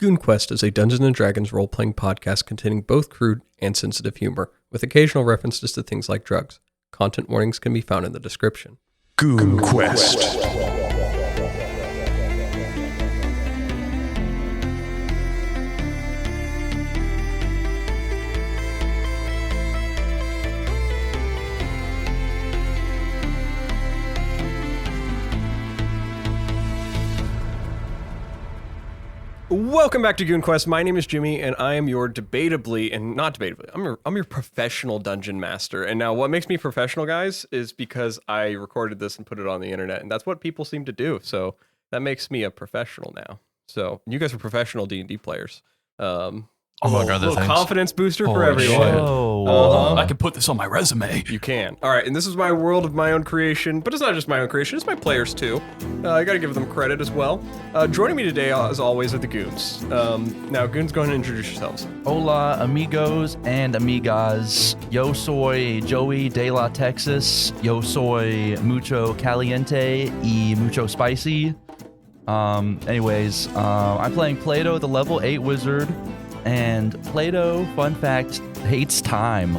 GoonQuest is a Dungeons & Dragons role-playing podcast containing both crude and sensitive humor, with occasional references to things like drugs. Content warnings can be found in the description. GoonQuest. Welcome back to GoonQuest. My name is Jimmy, and I am your I'm your professional dungeon master. And now what makes me professional, guys, is because I recorded this and put it on the internet, and that's what people seem to do. So that makes me a professional now. So you guys are professional D&D players. Among other things. Confidence booster for everyone. I can put this on my resume. You can. All right, and this is my world of my own creation, but it's not just my own creation, it's my players too. I gotta give them credit as well. Joining me today, as always, are the Goons. Now, Goons, go ahead and introduce yourselves. Hola, amigos and amigas. Yo soy Joey de la Texas. Yo soy mucho caliente y mucho spicy. I'm playing Plato, the level 8 wizard. And Plato, fun fact, hates time.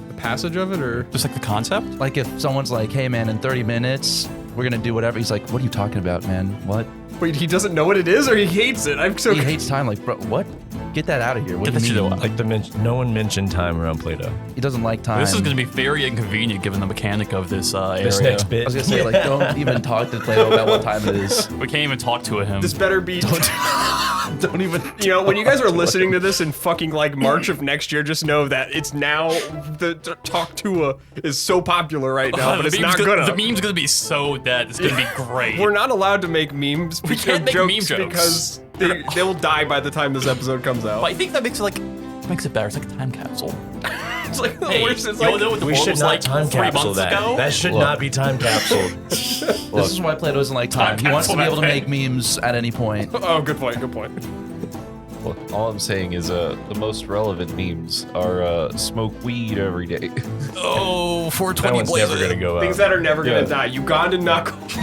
The passage of it, or? Just like the concept? Like if someone's like, hey man, in 30 minutes, we're gonna do whatever. He's like, what are you talking about, man? What? Wait, he doesn't know what it is, or he hates it? He hates time. Like, bro, what? Get that out of here. What do you mean? Like no one mentioned time around Plato. He doesn't like time. This is going to be very inconvenient given the mechanic of this area. This next bit. I was gonna say, like, don't even talk to Plato about what time it is. We can't even talk to him. This better be... Don't even... You know, when you guys are listening to this in fucking, like, March of next year, just know that it's now... The Talk to is so popular right now, but it's not good. The meme's going to be so dead. It's going to be great. We're not allowed to make memes. We can't make meme jokes. Because they will die by the time this episode comes out. But I think that makes it better. It's like a time capsule. It's like the Hey, worst. It's you like... know what the We world should was not like time 3 capsule months that. ago? That should not be time capsuled. This is why Plato doesn't like time. He wants to be able to make memes at any point. Oh, good point, good point. Well, all I'm saying is the most relevant memes are smoke weed every day. Oh, That 420 one's never Blazer. gonna go Things out. that are never gonna die. Ugandan knuckles.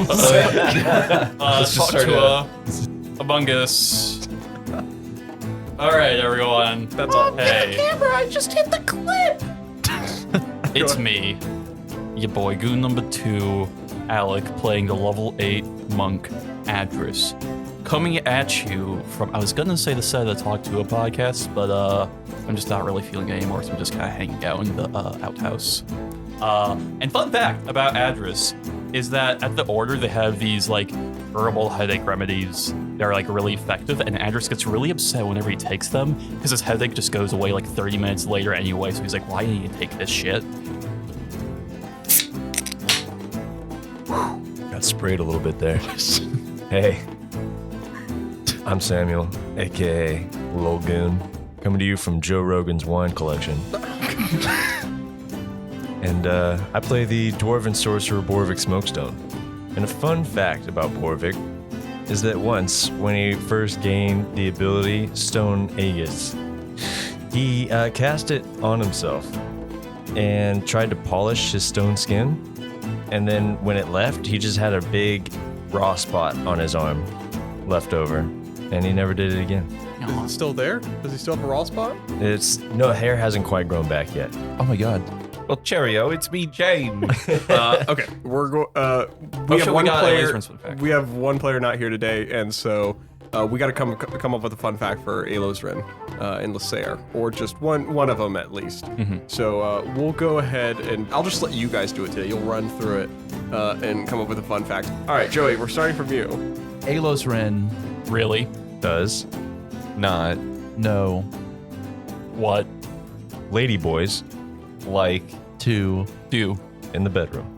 Talk to Among Us. All right, everyone. That's all. Hey, Camera, I just hit the clip. it's me, your boy Goon number 2, Alek, playing the level 8 monk Adras. Coming at you from, I was gonna say the set of the Talk to a podcast, but I'm just not really feeling it anymore, so I'm just kind of hanging out in the outhouse. And fun fact about Adras is that at the Order they have these like herbal headache remedies that are like really effective, and Adras gets really upset whenever he takes them because his headache just goes away like 30 minutes later anyway, so he's like, why didn't you take this shit? Got sprayed a little bit there. Hey, I'm Samuel, aka Lil Goon, coming to you from Joe Rogan's wine collection. And I play the dwarven sorcerer Boravik Smokestone. And a fun fact about Boravik is that once, when he first gained the ability Stone Aegis, he cast it on himself and tried to polish his stone skin. And then when it left, he just had a big raw spot on his arm left over. And he never did it again. Is it still there? Does he still have a raw spot? No, hair hasn't quite grown back yet. Oh my god. Well, cheerio, it's me, Jayden. Okay, we have one player. Alosrin's fun fact. We have one player not here today, and so we got to come up with a fun fact for Alosrin in Lehsair, or just one of them at least. So we'll go ahead and I'll just let you guys do it today. You'll run through it and come up with a fun fact. All right, Joey, we're starting from you. Alosrin, Really? Does Not no. What? ladyboys like Two. Do? in the bedroom.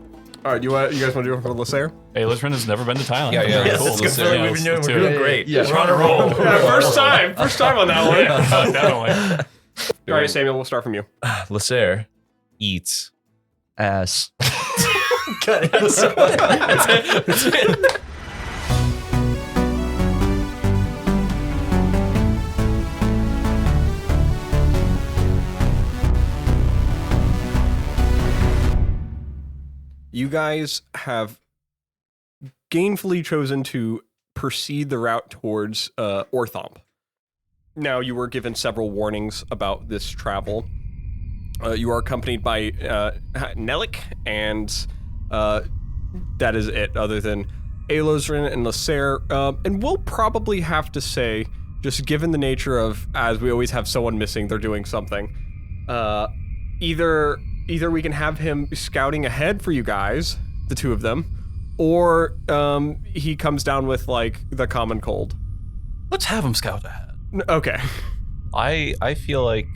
All right, you guys want to do it for Lehsair? Hey, Losrin has never been to Thailand. Yeah, Very yes, cool. that's good. Yeah, We've been doing, let's we're do doing it. great. Yeah. We're on a roll. First time on that one. Definitely. All right, Samuel, we'll start from you. Lehsair eats. Ass. cut it. You guys have gainfully chosen to proceed the route towards Orthomp. Now, you were given several warnings about this travel. You are accompanied by Nelik, and that is it, other than Alosrin and Lehsair. And we'll probably have to say, just given the nature of, as we always have someone missing, they're doing something, either we can have him scouting ahead for you guys, the two of them, or he comes down with, like, the common cold. Let's have him scout ahead. Okay. I feel like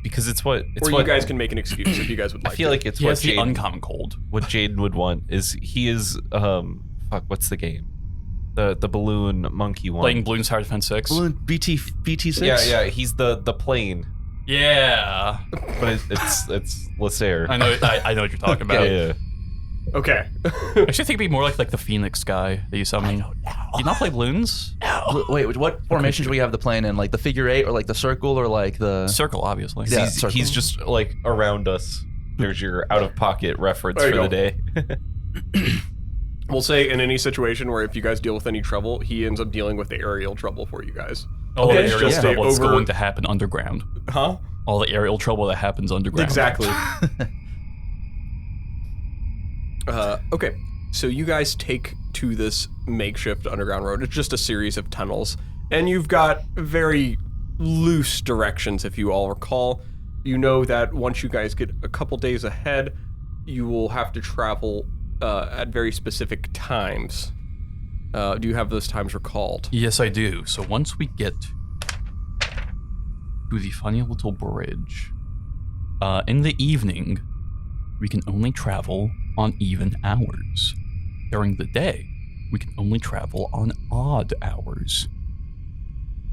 because it's what you guys can make an excuse if you guys would like. I feel like it's He what has the Jayden, uncommon cold. what Jayden would want is he is what's the game? The balloon monkey one. Playing Balloon Tower Defense 6. Balloon BT6. Yeah, he's the plane, Yeah. but it's Lehsair. I know what you're talking about. Yeah. Okay. I actually think it'd be more like the Phoenix guy that you summon. Do you not play balloons? Wait, what formation should we have the plane in? Like the figure 8 or like the circle or like the... Circle, obviously. Yeah. He's just like around us. There's your out of pocket reference There for you the day. We'll say in any situation where if you guys deal with any trouble, he ends up dealing with the aerial trouble for you guys. All the Okay, aerial just trouble is over- going to happen underground. Huh? All the aerial trouble that happens underground. Exactly. Okay, so you guys take to this makeshift underground road. It's just a series of tunnels, and you've got very loose directions, if you all recall. You know that once you guys get a couple days ahead, you will have to travel at very specific times. Do you have those times recalled? Yes, I do. So once we get to the funny little bridge, in the evening, we can only travel on even hours. During the day, we can only travel on odd hours.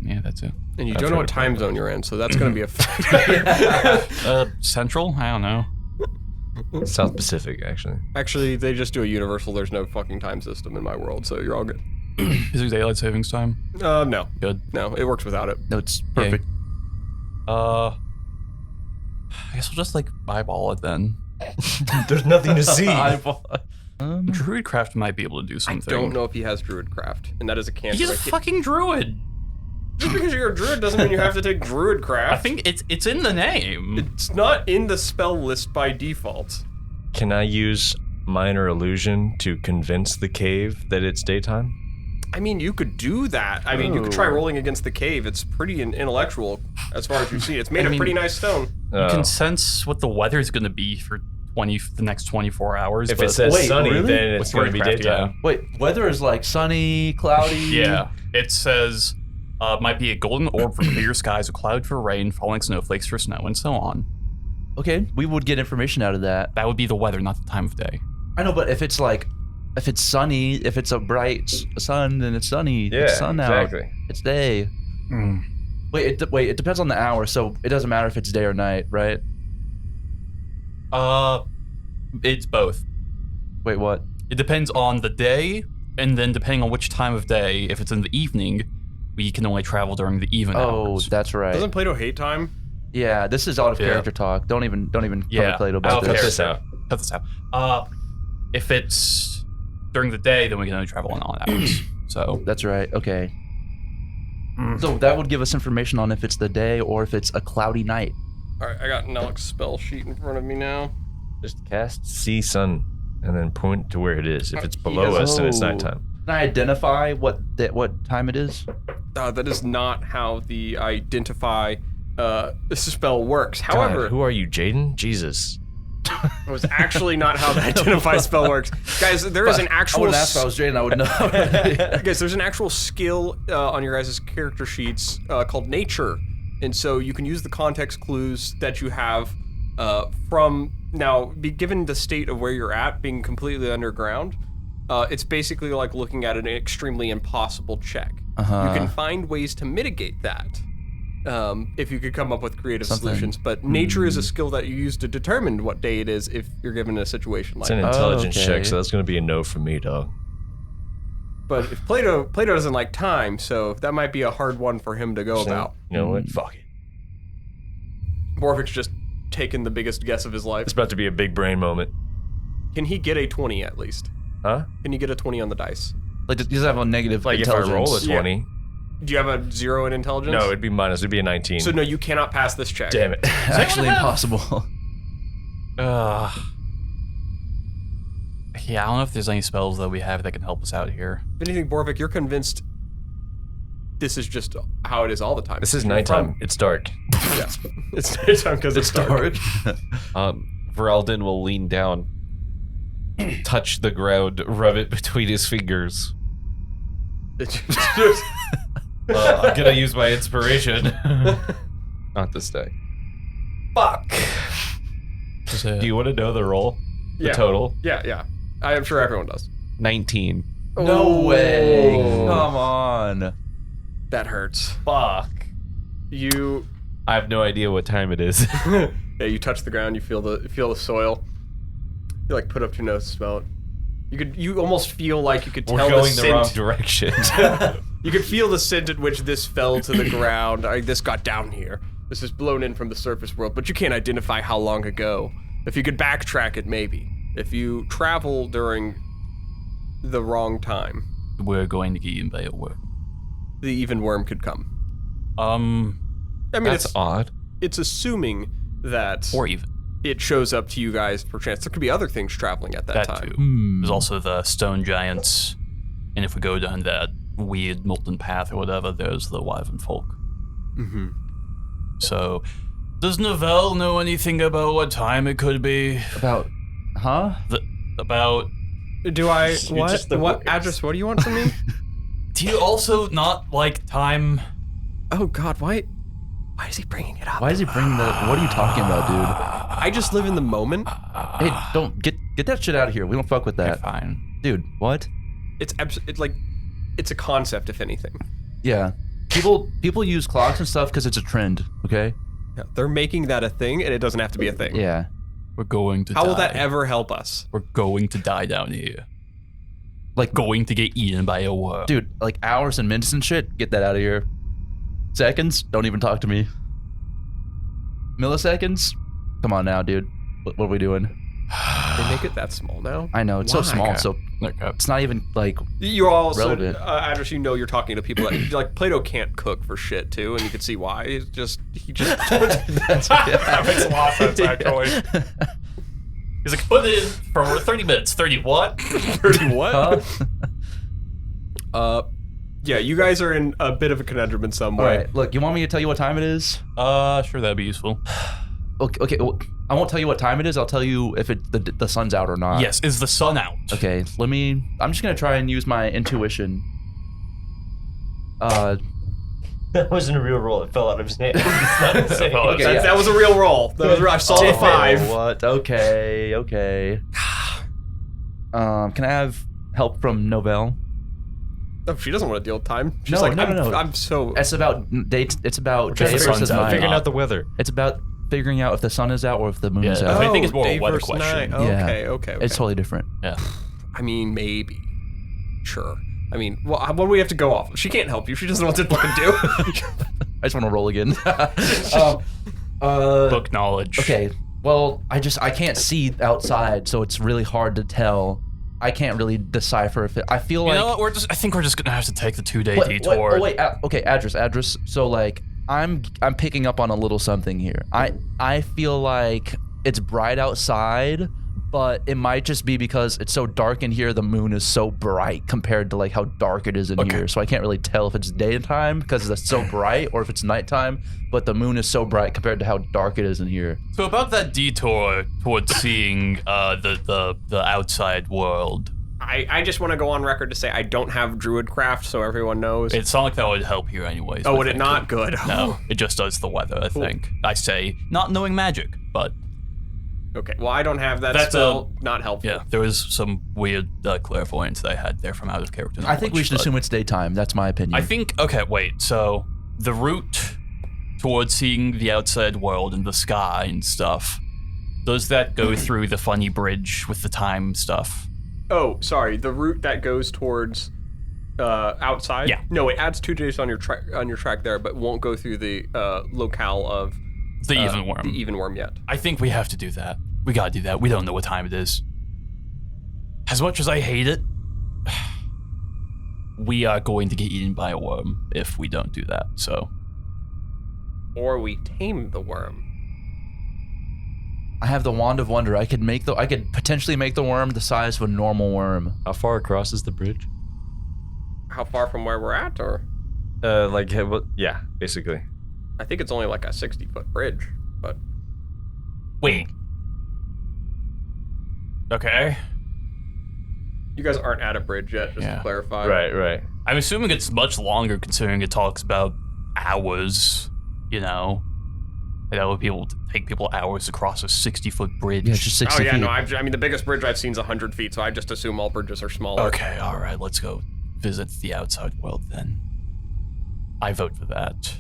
Yeah, that's it. And you don't know what time zone you're in, so that's going to be a factor. Central? I don't know. South Pacific, actually. Actually, they just do a universal. There's no fucking time system in my world, so you're all good. Is there daylight savings time? No. Good. No, it works without it. No, it's perfect. I guess we'll just like eyeball it then. There's nothing to see. Druidcraft might be able to do something. Don't know if he has Druidcraft, and that is a cancer. He's a fucking druid. Just because you're a druid doesn't mean you have to take Druidcraft. I think it's in the name. It's not in the spell list by default. Can I use minor illusion to convince the cave that it's daytime? I mean, you could do that. I mean, you could try rolling against the cave. It's pretty intellectual as far as you see. It's made of pretty nice stone. You can sense what the weather's going to be for the next 24 hours. If but it says Wait, sunny, really? then it's going to be Druidcraft, daytime. Wait, weather is like sunny, cloudy. Yeah, it says might be a golden orb for clear skies, a cloud for rain, falling snowflakes for snow, and so on. Okay, we would get information out of that. That would be the weather, not the time of day. I know, but if it's sunny, if it's a bright sun, then it's sunny. Yeah, it's sun exactly. out. It's day. Wait, it depends on the hour, so it doesn't matter if it's day or night, right? It's both. Wait, what? It depends on the day, and then depending on which time of day, if it's in the evening, we can only travel during the even Oh, hours. that's right. Doesn't Plato hate time? Yeah, this is out of character talk. Don't even tell Plato about I'll this. cut this out. If it's during the day, then we can only travel in odd hours. So That's right. Okay. So that would give us information on if it's the day or if it's a cloudy night. Alright, I got Nelik's spell sheet in front of me now. Just cast see sun and then point to where it is. If it's below has- us, then it's Oh. nighttime. Can I identify what time it is? That is not how the identify spell works. However, God, who are you, Jayden? Jesus. it was actually not how the identify spell works. Guys, there is an I actual... would ask if I was Jayden, I would know. Guys, there's an actual skill on your guys' character sheets called Nature. And so you can use the context clues that you have from... Now, given the state of where you're at, being completely underground, it's basically like looking at an extremely impossible check. You can find ways to mitigate that if you could come up with creative solutions. But Nature is a skill that you use to determine what day it is if you're given a situation like It's an that. intelligence okay. check, so that's going to be a no from me, dog. But if Plato doesn't like time, so that might be a hard one for him to go about. You know what? Fuck it. Boravik's just taken the biggest guess of his life. It's about to be a big brain moment. Can he get a 20 at least? Huh? Can you get a 20 on the dice? Like, does it have a negative Like if I intelligence? roll a 20, Do you have a 0 in intelligence? No, it'd be minus. It'd be a 19. So no, you cannot pass this check. Damn it. It's actually impossible. Yeah, I don't know if there's any spells that we have that can help us out here. If anything, Boravik, you're convinced this is just how it is all the time. This is nighttime. It's dark. Yeah. It's nighttime because it's dark. Voralden will lean down, touch the ground, rub it between his fingers. I'm gonna use my inspiration. Not this day. Fuck. Do you want to know the roll? The Yeah. total? Yeah. I am sure everyone does. 19. No way. Oh. Come on. That hurts. Fuck. You I have no idea what time it is. yeah, you touch the ground, you feel the soil. You like put up your nose, smell it. You almost feel like you could tell We're going the wrong scent. direction. You could feel the scent at which this fell to the ground. This got down here. This is blown in from the surface world, but you can't identify how long ago. If you could backtrack it, maybe. If you travel during the wrong time, We're going to get eaten by a worm. the even worm could come. I I mean, That's odd. it's assuming that or even it shows up to you guys per chance. There could be other things traveling at that time. too. There's also the stone giants, and if we go down that weird molten path or whatever, there's the wyvern folk. Mm-hmm. So, does Novelle know anything about what time it could be? About, huh? About? Do I? just What? the What? worst. Adras, what do you want from me? Do you also not like time? Oh God, why is he bringing it up? Why is he bringing that? What are you talking about, I just live in the moment. dude? Hey, don't get that shit out of here. We don't fuck with that. Fine. Dude, what? It's like, it's a concept, if anything. Yeah. People use clocks and stuff because it's a trend, okay? Yeah, they're making that a thing, and it doesn't have to be a thing. Yeah. We're going to How die. will that ever help us? We're going to die down here. Like, Going to get eaten by a worm. dude, like hours and minutes and shit, get that out of here. Seconds, don't even talk to me. Milliseconds? Come on now, dude. What are we doing? They make it that small now. I know, it's so Why? small, so Okay. it's not even like, You're also, Relevant. Adras, you know you're talking to people that, like, Plato can't cook for shit, too, and you can see why. He just That makes a lot of sense, actually. He's like, put it in for 30 minutes. 30 what? 30 what? huh? Yeah, you guys are in a bit of a conundrum in some All way. right, look, you want me to tell you what time it is? Sure, that'd be useful. Okay, well, I won't tell you what time it is. I'll tell you if the sun's out or not. Yes, is the sun out? Okay, I'm just gonna try and use my intuition. That wasn't a real roll. It fell out of his hand. It's not insane. Okay, yeah. That was a real roll. That was, I saw the 5. What? Okay. Can I have help from Novelle? Oh, she doesn't want to deal with time. She's No, like, no. I'm so... It's about dates. It's about Because day the versus sun's out. night. Figuring out the weather. It's about figuring out if the sun is out or if the moon is Yeah. out. I think it's more a day weather versus question. night. Yeah. Okay. It's totally different. Yeah. I mean, maybe. Sure. I mean, well, what do we have to go off? She can't help you. She doesn't know what to fucking do. I just want to roll again. Book knowledge. Okay. Well, I can't see outside, so it's really hard to tell. I can't really decipher if it. I feel You like. know what? I think we're just gonna have to take the 2-day Wait, detour. okay, address. So like, I'm picking up on a little something here. I feel like it's bright outside, but it might just be because it's so dark in here. The moon is so bright compared to like how dark it is in here. So I can't really tell if it's daytime because it's so bright, or if it's nighttime. But the moon is so bright compared to how dark it is in here. So about that detour towards seeing the outside world, I just want to go on record to say I don't have Druidcraft, so everyone knows. it sounded like that would help you anyways. Oh, I would it think. not? Good. No, it just does the weather, I think. I say, not knowing magic, but Okay, well, I don't have that That's spell. Not helpful. yeah, there was some weird clairvoyance that I had there from out of character. I think we should knowledge, assume it's daytime. That's my opinion. I think, okay, wait, so the route towards seeing the outside world and the sky and stuff, does that go through the funny bridge with the time stuff? Oh, sorry. The route that goes towards outside. Yeah. No, it adds 2 days on your track there, but won't go through the locale of The even worm. The even worm yet. I think we have to do that. We gotta do that. We don't know what time it is. As much as I hate it, we are going to get eaten by a worm if we don't do that. So, Or we tame the worm. I have the Wand of Wonder. I could potentially make the worm the size of a normal worm. How far across is the bridge? How far from where we're at, or? Yeah, basically. I think it's only like a 60-foot bridge, but... wait. Okay. You guys aren't at a bridge yet, just to clarify. Right. I'm assuming it's much longer considering it talks about hours, you know? That would take people hours to cross a 60-foot bridge. Yeah, just 60 feet. No, I mean, the biggest bridge I've seen is 100 feet, so I just assume all bridges are smaller. Okay, all right, let's go visit the outside world then. I vote for that.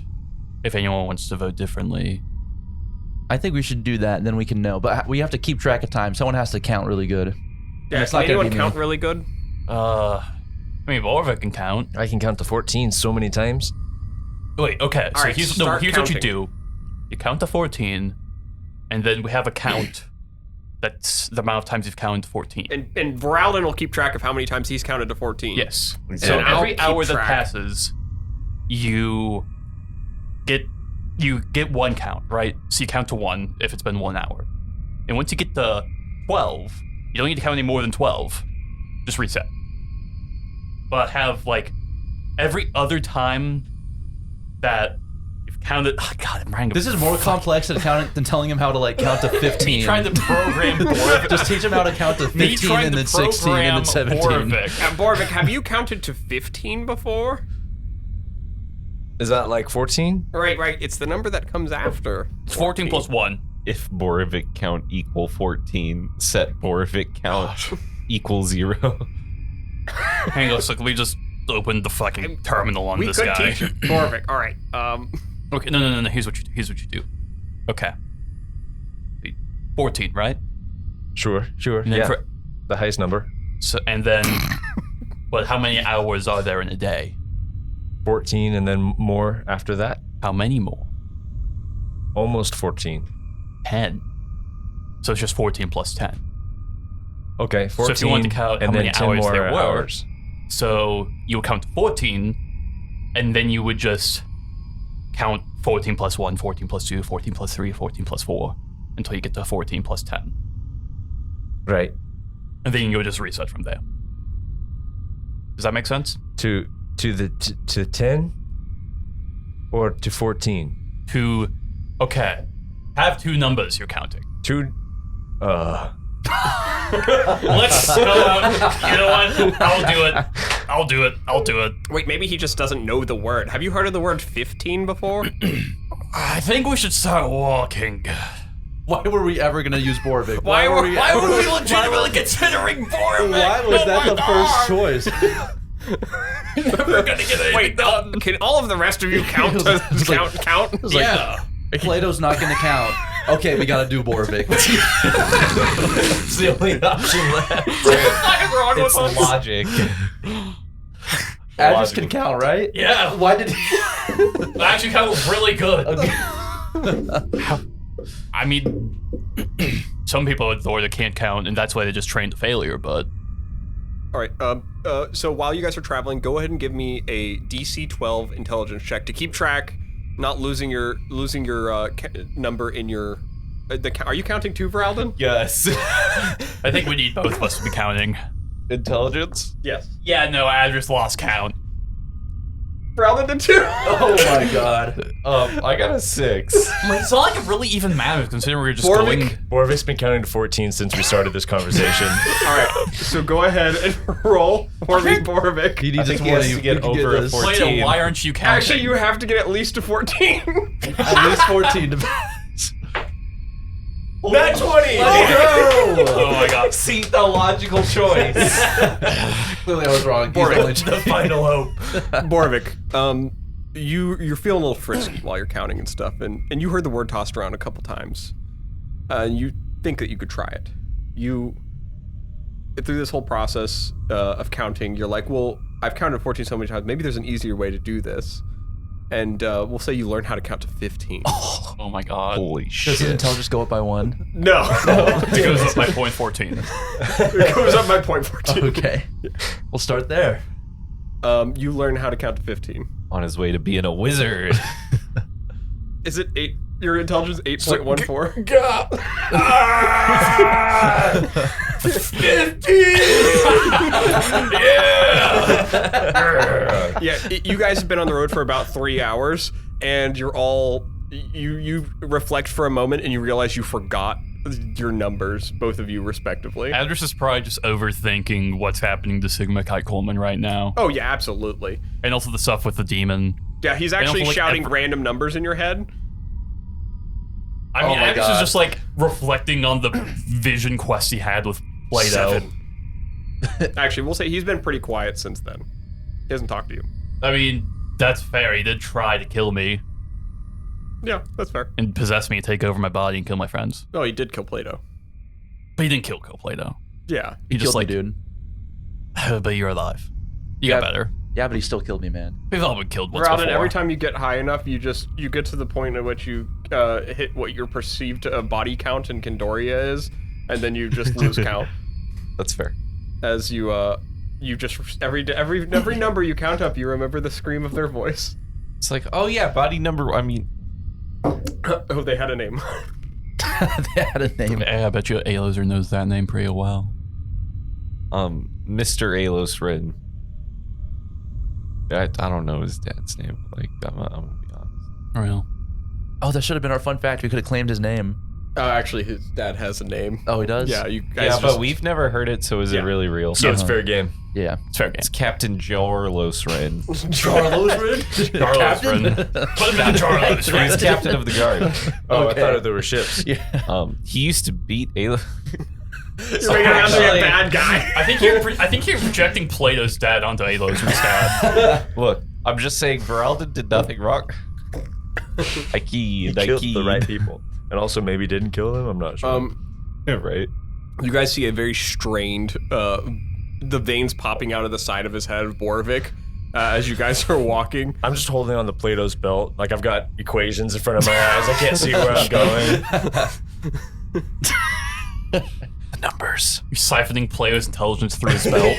If anyone wants to vote differently. I think we should do that, and then we can know. But we have to keep track of time. Someone has to count really good. Yeah, it's can not gonna anyone be count me. really good? I mean, Boravik can count. I can count to 14 so many times. Wait, okay, so All right, here's start what you counting. do. You count to 14, and then we have a count. That's the amount of times you've counted to 14. And Voralden will keep track of how many times he's counted to 14. Yes. And So I'll every keep hour that track. passes, you get one count, right? So you count to 1 if it's been 1 hour. And once you get to 12, you don't need to count any more than 12. Just reset. But have like every other time that you've counted. Oh God, I'm trying to. This is more complex than telling him how to count to 15. Me trying to program Boravik. Just teach him how to count to 15 and then 16 and then 17. Boravik, have you counted to 15 before? Is that like 14? Right. It's the number that comes after. It's 14 plus 1. If Boravik count equal 14, set Boravik count equal 0. Hang on, so we just opened the fucking terminal on We this could guy. teach Boravik. All right. Okay, no. Here's what you do. Okay. 14, right? Sure. And then Yeah, for- the highest number. so and then, but how many hours are there in a day? 14 and then more after that. How many more? Almost 14. 10. So it's just 14 plus 10. Okay, 14 So if you want to count how and many then 10 hours more there were, hours. so you would count to 14, and then you would just count 14 plus 1, 14 plus 2, 14 plus 3, 14 plus 4, until you get to 14 plus 10. Right. And then you would just reset from there. Does that make sense? To 10 or to 14? Okay. Have 2 numbers you're counting. 2 Let's go. You know what? I'll do it. Wait, maybe he just doesn't know the word. Have you heard of the word 15 before? I think we should start walking. Why were we ever going to use Boravik? Why were we legitimately considering Boravik? Why was that the first choice? We're gonna get it. Wait, can all of the rest of you count? Count? Yeah. Plato's not going to count. Okay, we got to do Boravik. It's the only option left. What's wrong with It's us? logic. Adras can count, right? Yeah. Why did he... That actually count really good. I mean, some people at Thor can't count, and that's why they just train to failure. But All right. So while you guys are traveling, go ahead and give me a DC 12 intelligence check to keep track, not losing your number in your. Are you counting too, Voralden? Yes. I think we need both of us to be counting. Intelligence? Yes. Yeah, no, Adras lost count. Voralden did too. Oh my god. I got a 6. It's not like it really even matters considering we're just Boravik? going. Boravik's been counting to 14 since we started this conversation. All right. So go ahead and roll for me, Boravik. He I needs think a he has 20. to get We can over a this. 14. Plato, why aren't you counting? Actually, you have to get at least a 14. At least 14 to Nat 20! Oh my god. See, the logical choice. Clearly I was wrong. He's Boravik. only The final hope. Boravik, you're feeling a little frisky while you're counting and stuff, and you heard the word tossed around a couple times, and you think that you could try it. You, through this whole process of counting, you're like, well, I've counted 14 so many times, maybe there's an easier way to do this, and we'll say you learn how to count to 15. Oh my god. Holy Does shit. his intelligence go up by 1? No, It goes up by 0.14. it goes up by 0.42. Okay. We'll start there. You learn how to count to 15. On his way to being a wizard. Is it 8? Your intelligence 8.14? Yeah, you guys have been on the road for about 3 hours, and you're all you reflect for a moment, and you realize you forgot your numbers, both of you respectively. Adras is probably just overthinking what's happening to Sigma Chi Coleman right now, Oh yeah, absolutely. and also the stuff with the demon. Yeah, he's actually like, shouting random numbers in your head. I mean, my Adras God. is just like reflecting on the vision quest he had with Plato. 7. Actually, we'll say he's been pretty quiet since then. He hasn't talked to you. I mean, that's fair. He did try to kill me Yeah, that's fair. and possess me and take over my body and kill my friends. Oh, he did kill Plato. But he didn't kill Plato. Yeah. He just Killed me, like, dude. but you're alive. You Yeah. got better. Yeah, but he still killed me, man. We've all been killed once Voralden, before. every time you get high enough, you get to the point at which you hit what your perceived body count in Kandoria is, and then you just lose count That's fair. as you just every number you count up, you remember the scream of their voice. It's like, oh yeah, body number. I mean, Oh, they had a name. They had a name. I bet you Alosrin knows that name pretty well. Mr. Alosrin. I don't know his dad's name. Like, I'm gonna be honest. Real. Oh, that should have been our fun fact. We could have claimed his name. Actually, his dad has a name. Oh, he does? Yeah, you guys. Yeah, just, but we've never heard it, so is Yeah. it really real? So it's fair game. Yeah. It's fair game. It's Captain Jorlosrin. Alosrin. Charlosrin. Put him down, Charlosrin. He's captain of the guard. Oh, Okay. I thought there were ships. Yeah. He used to beat Alo. You're making him to be a bad guy. I think you're projecting Plato's dad onto Alosrin's dad. Look, I'm just saying, Voralden did nothing wrong. I He keyed. killed the right people. And also maybe didn't kill them, I'm not sure. Right. You guys see a very strained, the veins popping out of the side of his head of Boravik as you guys are walking. I'm just holding on to Plato's belt. Like I've got equations in front of my eyes. I can't see where I'm going. The numbers. You're siphoning Plato's intelligence through his belt.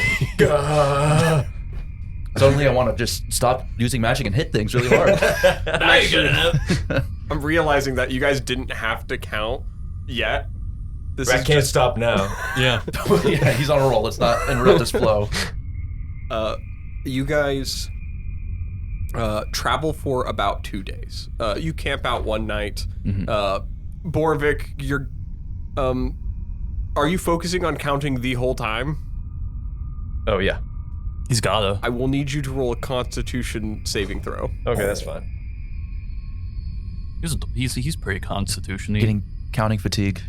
Suddenly I want to just stop using magic and hit things really hard. Now you're good enough. I'm realizing that you guys didn't have to count yet. This I is can't just, stop now. Yeah. Yeah, he's on a roll. Let's not interrupt his flow. you guys travel for about 2 days. You camp out one night. Boravik, you're, are you focusing on counting the whole time? Oh, yeah. He's gotta. I will need you to roll a Constitution saving throw. Okay, that's fine. He's pretty constitution-y. Getting counting fatigue.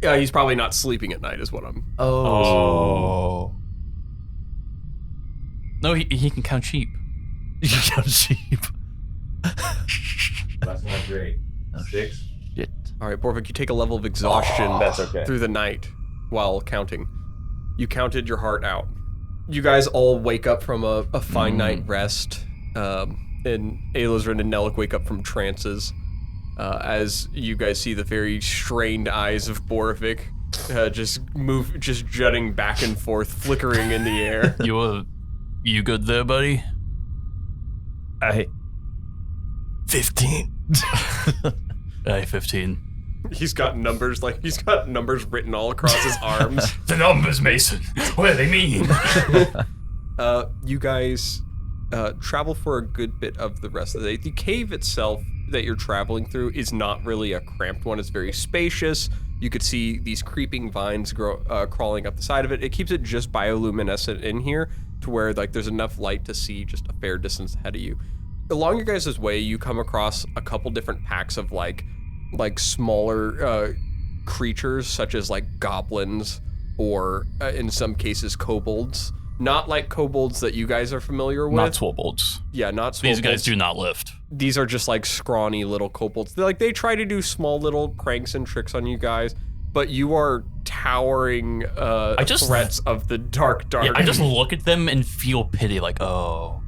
Yeah, he's probably not sleeping at night, is what I'm. Oh. No, he can count sheep. You can count sheep. That's not great. 6. Shit. All right, Boravik, you take a level of exhaustion That's okay. through the night while counting. You counted your heart out. You guys all wake up from a fine night rest, and Alosrin and Nellik wake up from trances as you guys see the very strained eyes of Boravik just jutting back and forth, flickering in the air. You good there, buddy? 15. Hey, 15. He's got numbers written all across his arms. The numbers, Mason. What do they mean? You guys travel for a good bit of the rest of the day. The cave itself that you're traveling through is not really a cramped one. It's very spacious. You could see these creeping vines crawling up the side of it. It keeps it just bioluminescent in here to where like there's enough light to see just a fair distance ahead of you. Along your guys' way, you come across a couple different packs of like smaller creatures such as like goblins or in some cases kobolds. Not like kobolds that you guys are familiar with. Not swobolds. Yeah, not swobolds. These guys do not lift. These are just like scrawny little kobolds. They try to do small little pranks and tricks on you guys, but you are towering threats of the dark. Yeah, I just look at them and feel pity, like, oh,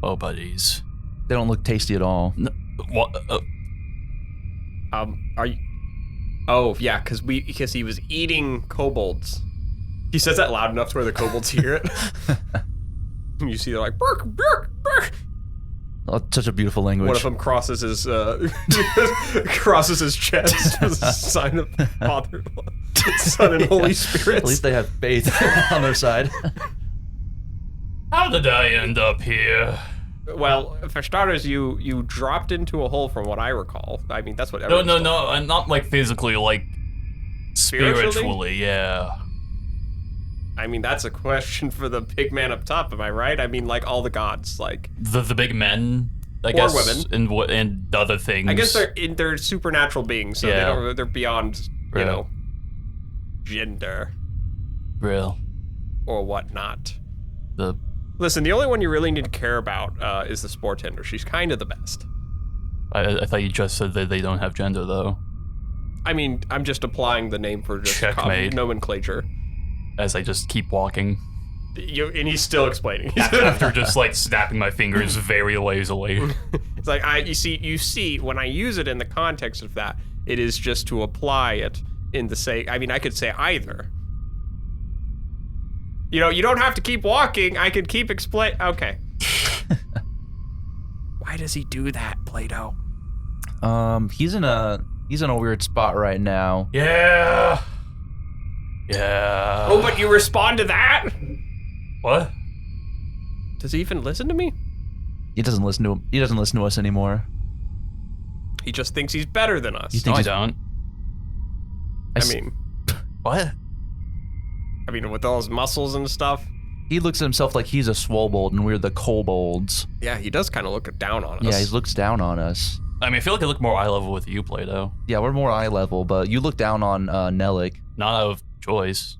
buddies. They don't look tasty at all. No, what? are you? Oh yeah, because he was eating kobolds. He says that loud enough to where the kobolds hear it. You see they're like, "Burk, burk, burk." Oh, such a beautiful language. One of them crosses his chest as a sign of Father, Son, and Holy Spirit. At least they have faith on their side. How did I end up here? Well, for starters, you dropped into a hole from what I recall. I mean, that's what No, everyone's told. I'm not like physically, like spiritually, yeah. I mean, that's a question for the big man up top, am I right? I mean, like all the gods, like The big men, I Or guess, women. and other things. I guess they're supernatural beings, so Yeah. they're beyond, Right. gender real. or whatnot. The Listen, the only one you really need to care about is the spore tender. She's kind of the best. I thought you just said that they don't have gender though. I mean, I'm just applying the name for just Checkmate. nomenclature. As I just keep walking. And he's still explaining. After just like snapping my fingers very lazily. It's like you see when I use it in the context of that, it is just to apply it in the say. I mean, I could say either. You don't have to keep walking. I could keep explain. Okay. Why does he do that, Plato? He's in a weird spot right now. Yeah. Yeah. Oh, but you respond to that? What? Does he even listen to me? He doesn't listen to us anymore. He just thinks he's better than us. You No, think I he's- don't. I mean, What? with all his muscles and stuff. He looks at himself like he's a swobold and we're the kobolds. Yeah, he does kind of look down on us. Yeah, he looks down on us. I mean, I feel like I look more eye level with you, Plato. Yeah, we're more eye level, but you look down on Nellik. Not out of choice.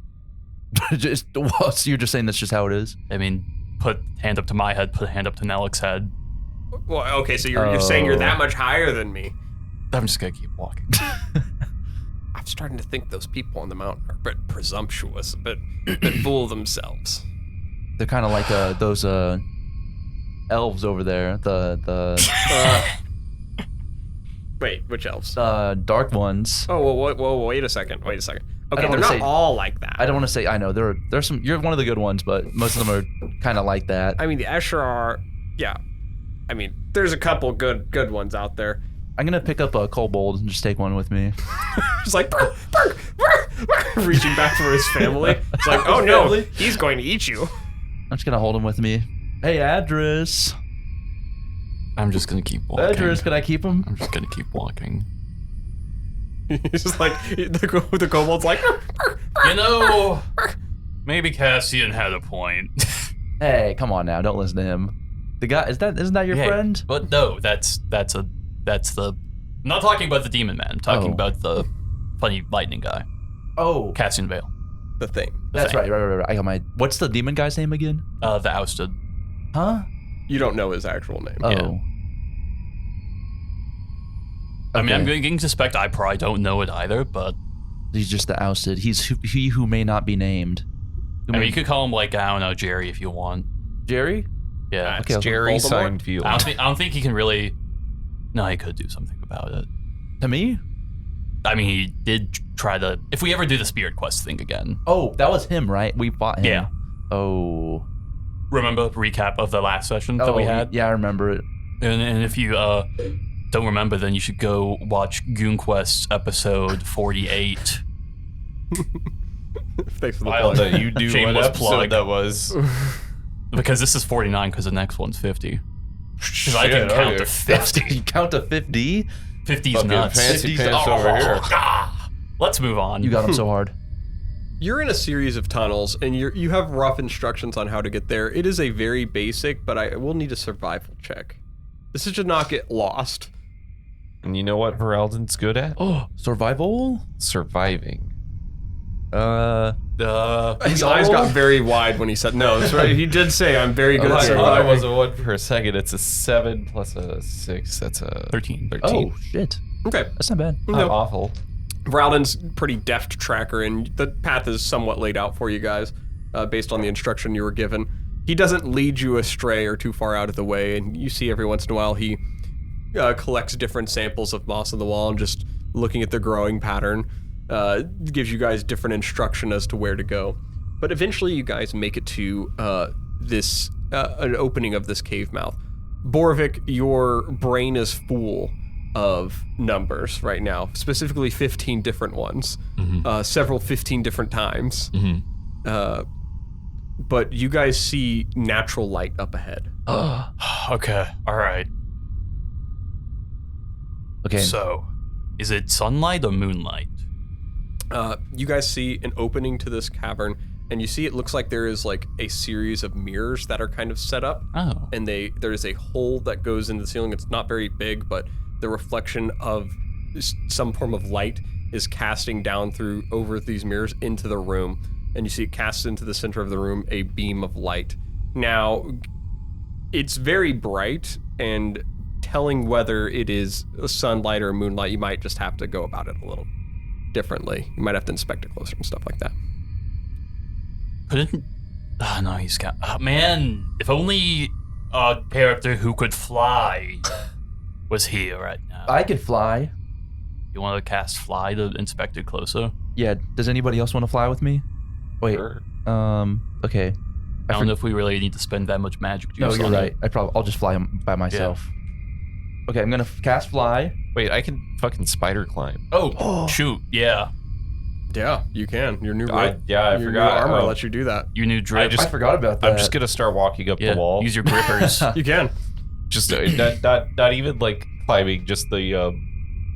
So you're just saying that's just how it is? I mean, put hand up to my head, put a hand up to Nelik's head. Well, okay, so you're saying you're that much higher than me. I'm just gonna keep walking. I'm starting to think those people on the mountain are a bit presumptuous, a bit full of themselves. They're kind of like those elves over there, the Wait, which elves? dark ones. Oh, whoa, wait a second. Okay, don't they're wanna not say- all like that. I don't want to say I know there's some. You're one of the good ones, but most of them are kind of like that. I mean, the Escher are, yeah. I mean, there's a couple good ones out there. I'm gonna pick up a kobold and just take one with me. It's like, bark, bark, bark, bark, reaching back for his family. It's like, oh no, he's going to eat you. I'm just gonna hold him with me. Hey, Adras. I'm just gonna keep walking. Adras, can I keep him? I'm just gonna keep walking. He's just like, the kobold's like, You know, maybe Cassian had a point. Hey, come on now, don't listen to him. The guy isn't that your Yeah, friend? But no, that's the. I'm not talking about the demon man. I'm talking Oh. about the funny lightning guy, Oh, Cassian Vale, the thing. that's right. I got my. What's the demon guy's name again? the ousted. Huh? You don't know his actual name. Oh. Yeah. I mean, I'm Okay. going to suspect I probably don't know it either, but He's just the ousted. He's he who may not be named. I mean, you could call him like, I don't know, Jerry if you want. Jerry? Yeah. Okay, Jerry Voldemort? Seinfeld. I don't think he can really. No, he could do something about it. To me? I mean, he did try to. If we ever do the spirit quest thing again, Oh, that was him, right? We fought him. Yeah. Oh. remember recap of the last session that we had? Yeah, I remember it. And if you don't remember, then you should go watch Goon Quest episode 48. Thanks for the Wild plug. that you do what Shameless episode plug. that was. Because this is 49, because the next one's 50. Because I can Shit, count okay. to 50. You count to 50? 50's Fucking nuts. fancy 50's pants over here. Let's move on. You got him so hard. You're in a series of tunnels, and you have rough instructions on how to get there. It is a very basic, but I will need a survival check. This is to not get lost. And you know what Voralden's good at? Oh, survival? Surviving. His eyes got very wide when he said no. That's right. He did say, "I'm very good at I thought it surviving." was a 1 for a second. It's a 7 plus a 6. That's a 13. 13. Oh, shit. Okay. That's not bad. Not awful. Voralden's pretty deft tracker, and the path is somewhat laid out for you guys, based on the instruction you were given. He doesn't lead you astray or too far out of the way, and you see every once in a while he collects different samples of moss on the wall and just looking at the growing pattern gives you guys different instruction as to where to go. But eventually you guys make it to this an opening of this cave mouth. Boravik, your brain is full of numbers right now, specifically 15 different ones, several 15 different times. But you guys see natural light up ahead. Okay, all right. Okay. So, is it sunlight or moonlight? You guys see an opening to this cavern, and you see it looks like there is like a series of mirrors that are kind of set up. Oh. And there is a hole that goes into the ceiling. It's not very big, but the reflection of some form of light is casting down over these mirrors into the room, and you see it cast into the center of the room a beam of light. Now, it's very bright, and telling whether it is sunlight or moonlight, you might just have to go about it a little differently. You might have to inspect it closer and stuff like that. Couldn't... Oh, no, he's got... Oh, man, if only a character who could fly was here right now. I could fly. You want to cast fly to inspect it closer? Yeah. Does anybody else want to fly with me? Wait. Sure. Okay. I don't know if we really need to spend that much magic juice No, you're on right. it. I'll just fly by myself. Okay, I'm gonna cast fly. Wait, I can fucking spider climb. Oh, shoot, yeah. Yeah, you can. Your new I your forgot. new armor Oh. lets you do that. You new drip. I forgot about that. I'm just gonna start walking up yeah, the wall. use your grippers. You can. Just not even like climbing, just the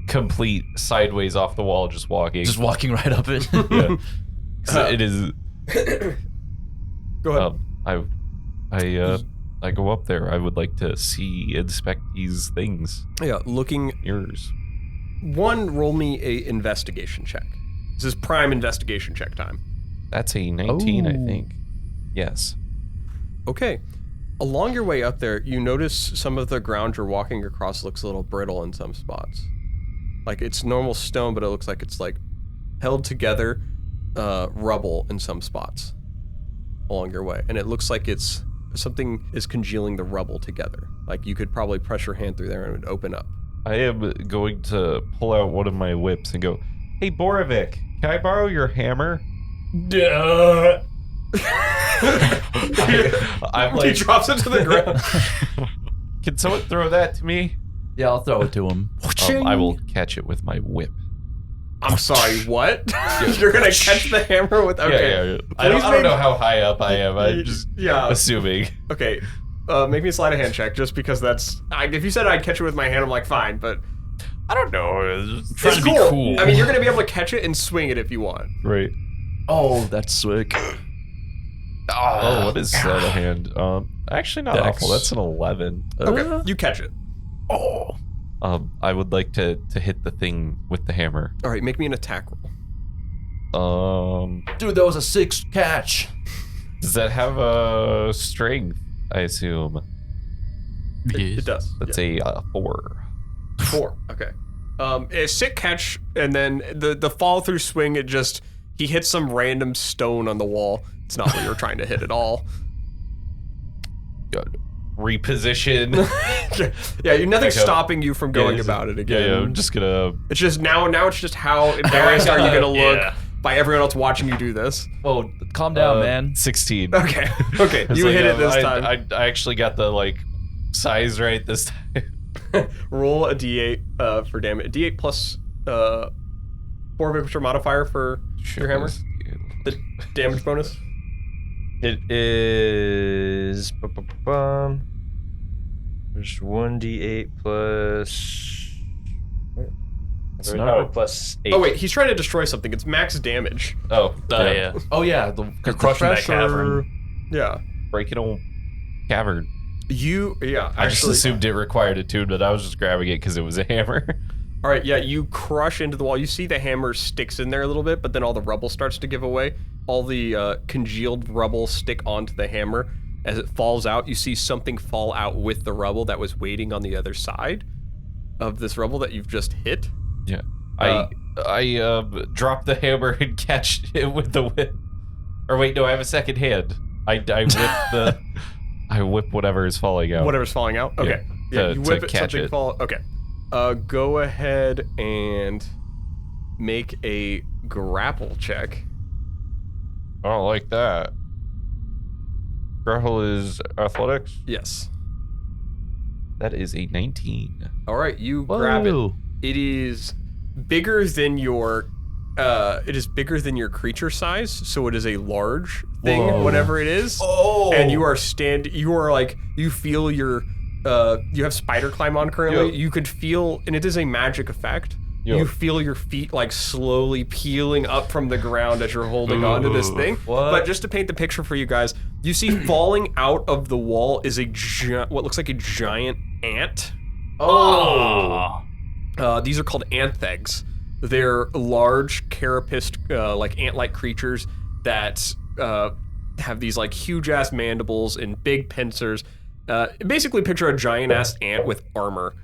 complete sideways off the wall, just walking. just walking right up it. Yeah. 'Cause it is. Go ahead. I go up there. I would like to inspect these things. Yeah, looking. Yours. Roll me a investigation check. This is prime investigation check time. That's a 19, I Oh. think. Yes. Okay. Along your way up there, you notice some of the ground you're walking across looks a little brittle in some spots. Like it's normal stone, but it looks like it's like held together rubble in some spots along your way. And it looks like it's something is congealing the rubble together. Like you could probably press your hand through there and it would open up. I am going to pull out one of my whips and go, "Hey, Boravik, can I borrow your hammer?" Duh. I'm He like, drops it to the ground. "Can someone throw that to me?" Yeah, I'll throw it to him. I will catch it with my whip. I'm sorry, what? You're gonna catch the hammer with... Okay. Yeah. I don't know how high up I am. I'm just Yeah. assuming. Okay. Make me a sleight of hand check, just because that's... if you said I'd catch it with my hand, I'm like, fine, but... I don't know. It's Trying to cool. be cool. I mean, you're gonna be able to catch it and swing it if you want. Right. Oh, that's sick. Oh, what is sleight of hand? Actually not Dex. awful. That's an 11. Okay, you catch it. Oh. I would like to hit the thing with the hammer. All right, make me an attack roll. Dude, that was a 6 catch. Does that have a strength? I assume It does. that's a 4. 4. Okay. A sick catch, and then the follow through swing. He hits some random stone on the wall. It's not what you were trying to hit at all. Good. Reposition. Yeah, nothing's Okay. stopping you from going Yeah, about it Yeah, again. I'm just gonna. It's just now it's just how embarrassed are you gonna look Yeah. by everyone else watching you do this? Whoa, calm down, man. 16. Okay. It's You like, hit it this time. I actually got the size right this time. Roll a d8 for damage. A d8 plus 4 what's your modifier for your hammer? The damage bonus? It is. There's 1d8 plus. It's Or not no, a- plus 8. Oh wait, he's trying to destroy something. It's max damage. Oh, Yeah. Oh yeah, the You're crushing that pressure- cavern. Yeah. breaking a cavern. I I just assumed it required a tune, but I was just grabbing it because it was a hammer. All right, yeah, you crush into the wall. You see the hammer sticks in there a little bit, but then all the rubble starts to give away. All the congealed rubble stick onto the hammer. As it falls out, you see something fall out with the rubble that was waiting on the other side of this rubble that you've just hit. Yeah. I drop the hammer and catch it with the whip. Or wait, no, I have a second hand. I whip I whip whatever is falling out. Whatever's falling out. Okay. Yeah, to- you whip to it, catch something it. fall. Okay. Go ahead and make a grapple check. I don't like that. Grapple is athletics. Yes. That is a 19. All right, you grab it. Whoa. It is bigger than your creature size, so it is a large thing, Whoa. whatever it is. Oh. And you feel your you have spider climb on currently. Yep. You could feel, and it is a magic effect. Yep. You feel your feet like slowly peeling up from the ground as you're holding onto this thing. What? But just to paint the picture for you guys, you see falling out of the wall is what looks like a giant ant. Oh. These are called anthegs. They're large, carapaced, like ant-like creatures that have these like huge-ass mandibles and big pincers. Basically, picture a giant-ass ant with armor.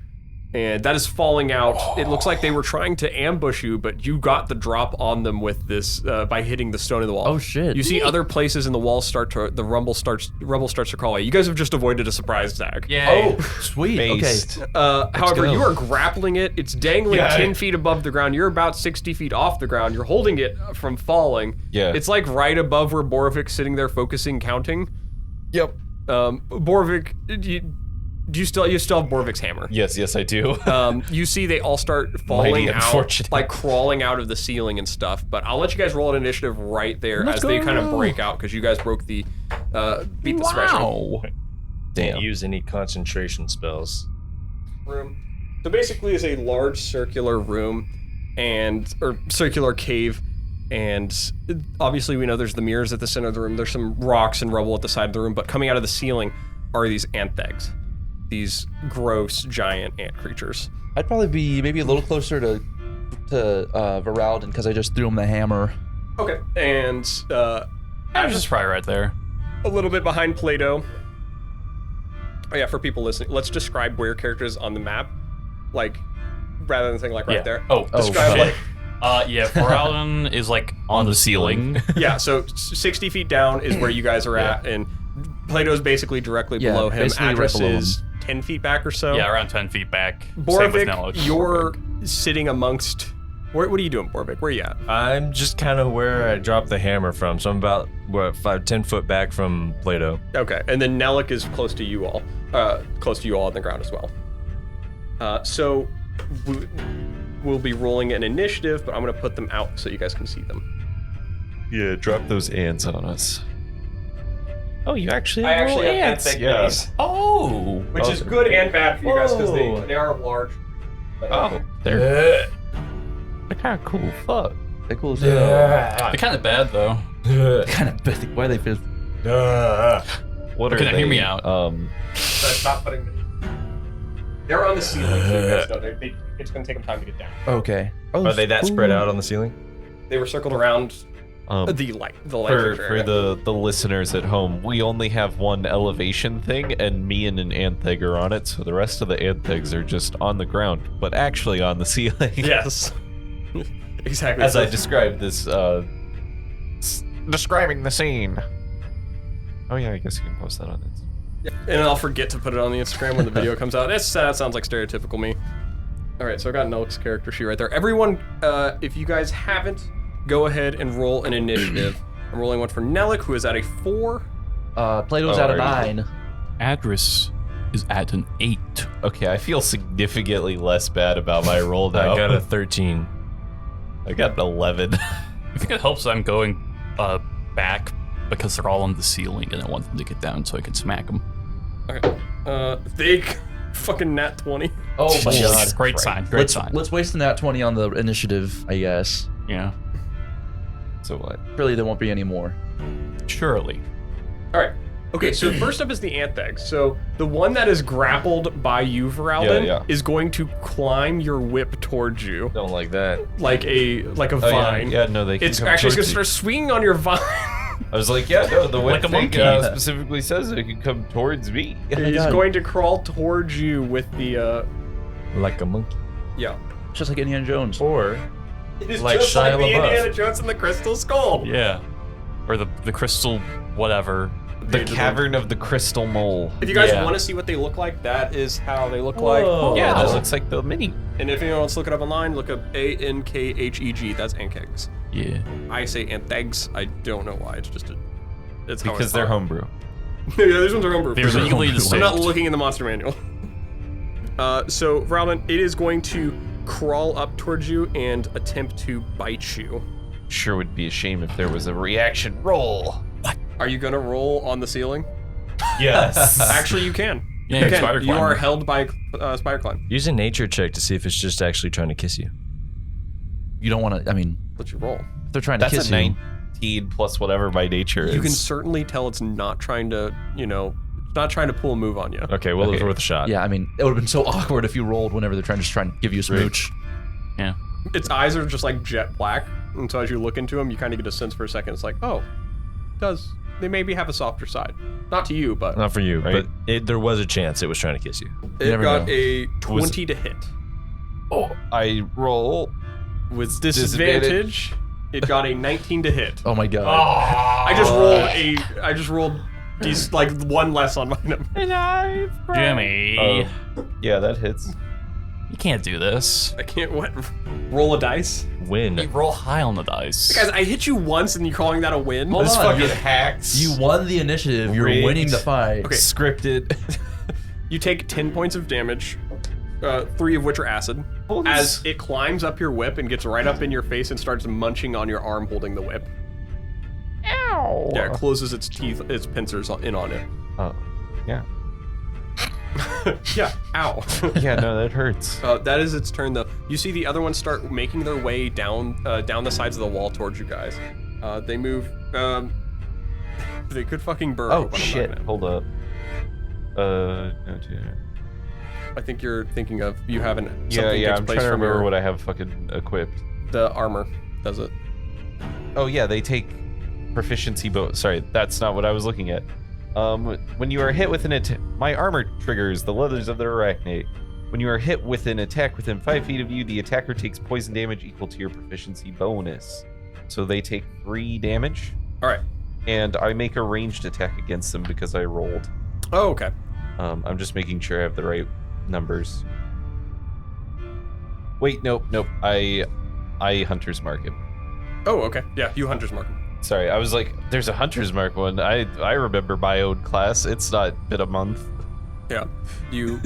And that is falling out. It looks like they were trying to ambush you, but you got the drop on them with this by hitting the stone in the wall. Oh, shit. You see other places in the wall the rubble starts to crawl away. You guys have just avoided a surprise attack. Yay. Sweet. Based. Okay. However, go. you are grappling it. It's dangling 10 feet above the ground. You're about 60 feet off the ground. You're holding it from falling. Yeah. It's like right above where Boravik's sitting there focusing, counting. Yep. Boravik, you still have Boravik's hammer. Yes, I do. You see they all start falling Mighty out, unfortunate. like crawling out of the ceiling and stuff. But I'll let you guys roll an initiative right there Let's as they go. kind of break out because you guys broke the beat the threshold. Can't use any concentration spells. Room. So basically, it's a large circular room or circular cave, and obviously we know there's the mirrors at the center of the room. There's some rocks and rubble at the side of the room, but coming out of the ceiling are these anthegs, these gross giant ant creatures. I'd probably be maybe a little closer to Voralden because I just threw him the hammer. Okay, and I'm just probably right there. a little bit behind Plato. Oh yeah, for people listening, let's describe where your character is on the map, like rather than saying like right there. Oh, Describe shit. like Yeah, Voralden is like on the ceiling. yeah. So 60 feet down is where you guys are at, and Plato's basically directly Yeah, below him. basically right Adras below him. is 10 feet back or so. Yeah, around 10 feet back. Same with Nello. Boravik, you're sitting amongst. What are you doing, Boravik? Where are you at? I'm just kind of where I dropped the hammer from, so I'm about 10 foot back from Plato. Okay, and then Nelek is close to you all on the ground as well. So we'll be rolling an initiative, but I'm gonna put them out so you guys can see them. Yeah, drop those ants on us. Oh, you actually I have actually little have ants. ant Yes. Oh! Which is good and bad for you guys because Whoa. they are large. Oh, they're kind of cool. Fuck. They're cool as hell. They're kind of bad, though. Kind of big. Why are they feel? What are Okay, now they? hear me out. So stop putting. They're on the ceiling, so you guys know it's gonna take them time to get down. Okay. Oh, Are they that spread out on the ceiling? They were circled around the light For area. the listeners at home, we only have one elevation thing, and me and an antheg are on it, so the rest of the anthegs are just on the ground, but actually on the ceiling. Yes. Exactly. As So- I described this, describing the scene. Oh yeah, I guess you can post that on it. And I'll forget to put it on the Instagram when the video comes out. That sounds like stereotypical me. All right, so I got Nelek's character sheet right there. Everyone, if you guys haven't, go ahead and roll an initiative. I'm rolling one for Nelek, who is at a 4. Plato's Oh, at a are you- 9. Adras is at an 8. Okay, I feel significantly less bad about my roll now. I got a 13. I got an 11. I think it helps that I'm going back because they're all on the ceiling and I want them to get down so I can smack them. Okay. They fucking nat 20. Oh my god. Great sign. Great sign. Let's waste the nat 20 on the initiative, I guess. Yeah. So what? Surely there won't be any more. Surely. All right. Okay, so first up is the antheg. So the one that is grappled by you, Voralden, Yeah. is going to climb your whip towards you Don't like that. like a vine. Yeah, no, they can It's come actually going towards to you. start swinging on your vine. I was like, yeah, no, the Like whip a thing monkey. specifically says it can come towards me. He's God. going to crawl towards you with the Like a monkey. yeah. Just like Indiana Jones. Or It is Like just Shia like the LaBeouf. Indiana Jones and the Crystal Skull. Yeah. Or the crystal whatever. The cavern of the crystal mole. If you guys Yeah. want to see what they look like, that is how they look like. Yeah, Oh. that looks like the mini. And if anyone wants to look it up online, look up ANKHEG. That's ankegs. Yeah. I say Anthegs. I don't know why. It's just it's how Because it's they're thought. homebrew. Yeah, these ones are homebrew. They're legally I'm distinct. not looking in the monster manual. So Voralden, it is going to crawl up towards you and attempt to bite you. Sure would be a shame if there was a reaction roll. Are you gonna roll on the ceiling? Yes. Actually, you can. Yeah, You can. spider You climber. are held by spider climb. Use a nature check to see if it's just actually trying to kiss you. You don't want to. I mean, Let you roll. if they're trying to That's kiss a you. 19 plus whatever my nature is. You can certainly tell it's not trying to, not trying to pull a move on you. Okay, well, it was Okay. worth a shot. Yeah, I mean, it would have been so awkward if you rolled whenever they're just trying to give you a smooch. Yeah. Its eyes are just like jet black, and so as you look into them, you kind of get a sense for a second. It's like, oh, they maybe have a softer side. Not to you, but Not for you, Right. but there was a chance it was trying to kiss you. it never got know. a 20 to hit. Oh, I roll. With disadvantage, it got a 19 to hit. Oh my god. I just rolled these like one less on my number. Jimmy, Yeah, that hits. you can't do this. I can't roll a dice. You Win. roll high on the dice. Guys, I hit you once and you're calling that a win? Hold This on, fucking you- hacks. You won the initiative. You're Rigged. winning the fight. Okay. Scripted. You take 10 points of damage, 3 of which are acid, Holy as it climbs up your whip and gets right up in your face and starts munching on your arm holding the whip. Ow. Yeah, it closes its teeth, its pincers in on it. Oh, yeah. Yeah, ow. Yeah, no, that hurts. That is its turn, though. You see the other ones start making their way down the sides of the wall towards you guys. They move. They could fucking burrow. Oh, but I'm not shit. gonna. Hold up. No, dude. I think you're thinking of you haven't. Yeah, yeah, I'm trying to from remember your, what I have fucking equipped. the armor does it. Oh, yeah, they take proficiency Sorry, that's not what I was looking at. When you are hit with an attack, my armor triggers the leathers of the arachne. When you are hit with an attack within 5 feet of you, the attacker takes poison damage equal to your proficiency bonus. So they take 3 damage, All right. and I make a ranged attack against them because I rolled. Oh, okay. I'm just making sure I have the right numbers. Wait, nope. I hunter's mark him. Oh, okay. Yeah, you hunters mark. Sorry, I was like, there's a hunter's mark one. I remember my own class. It's not been a month. Yeah. You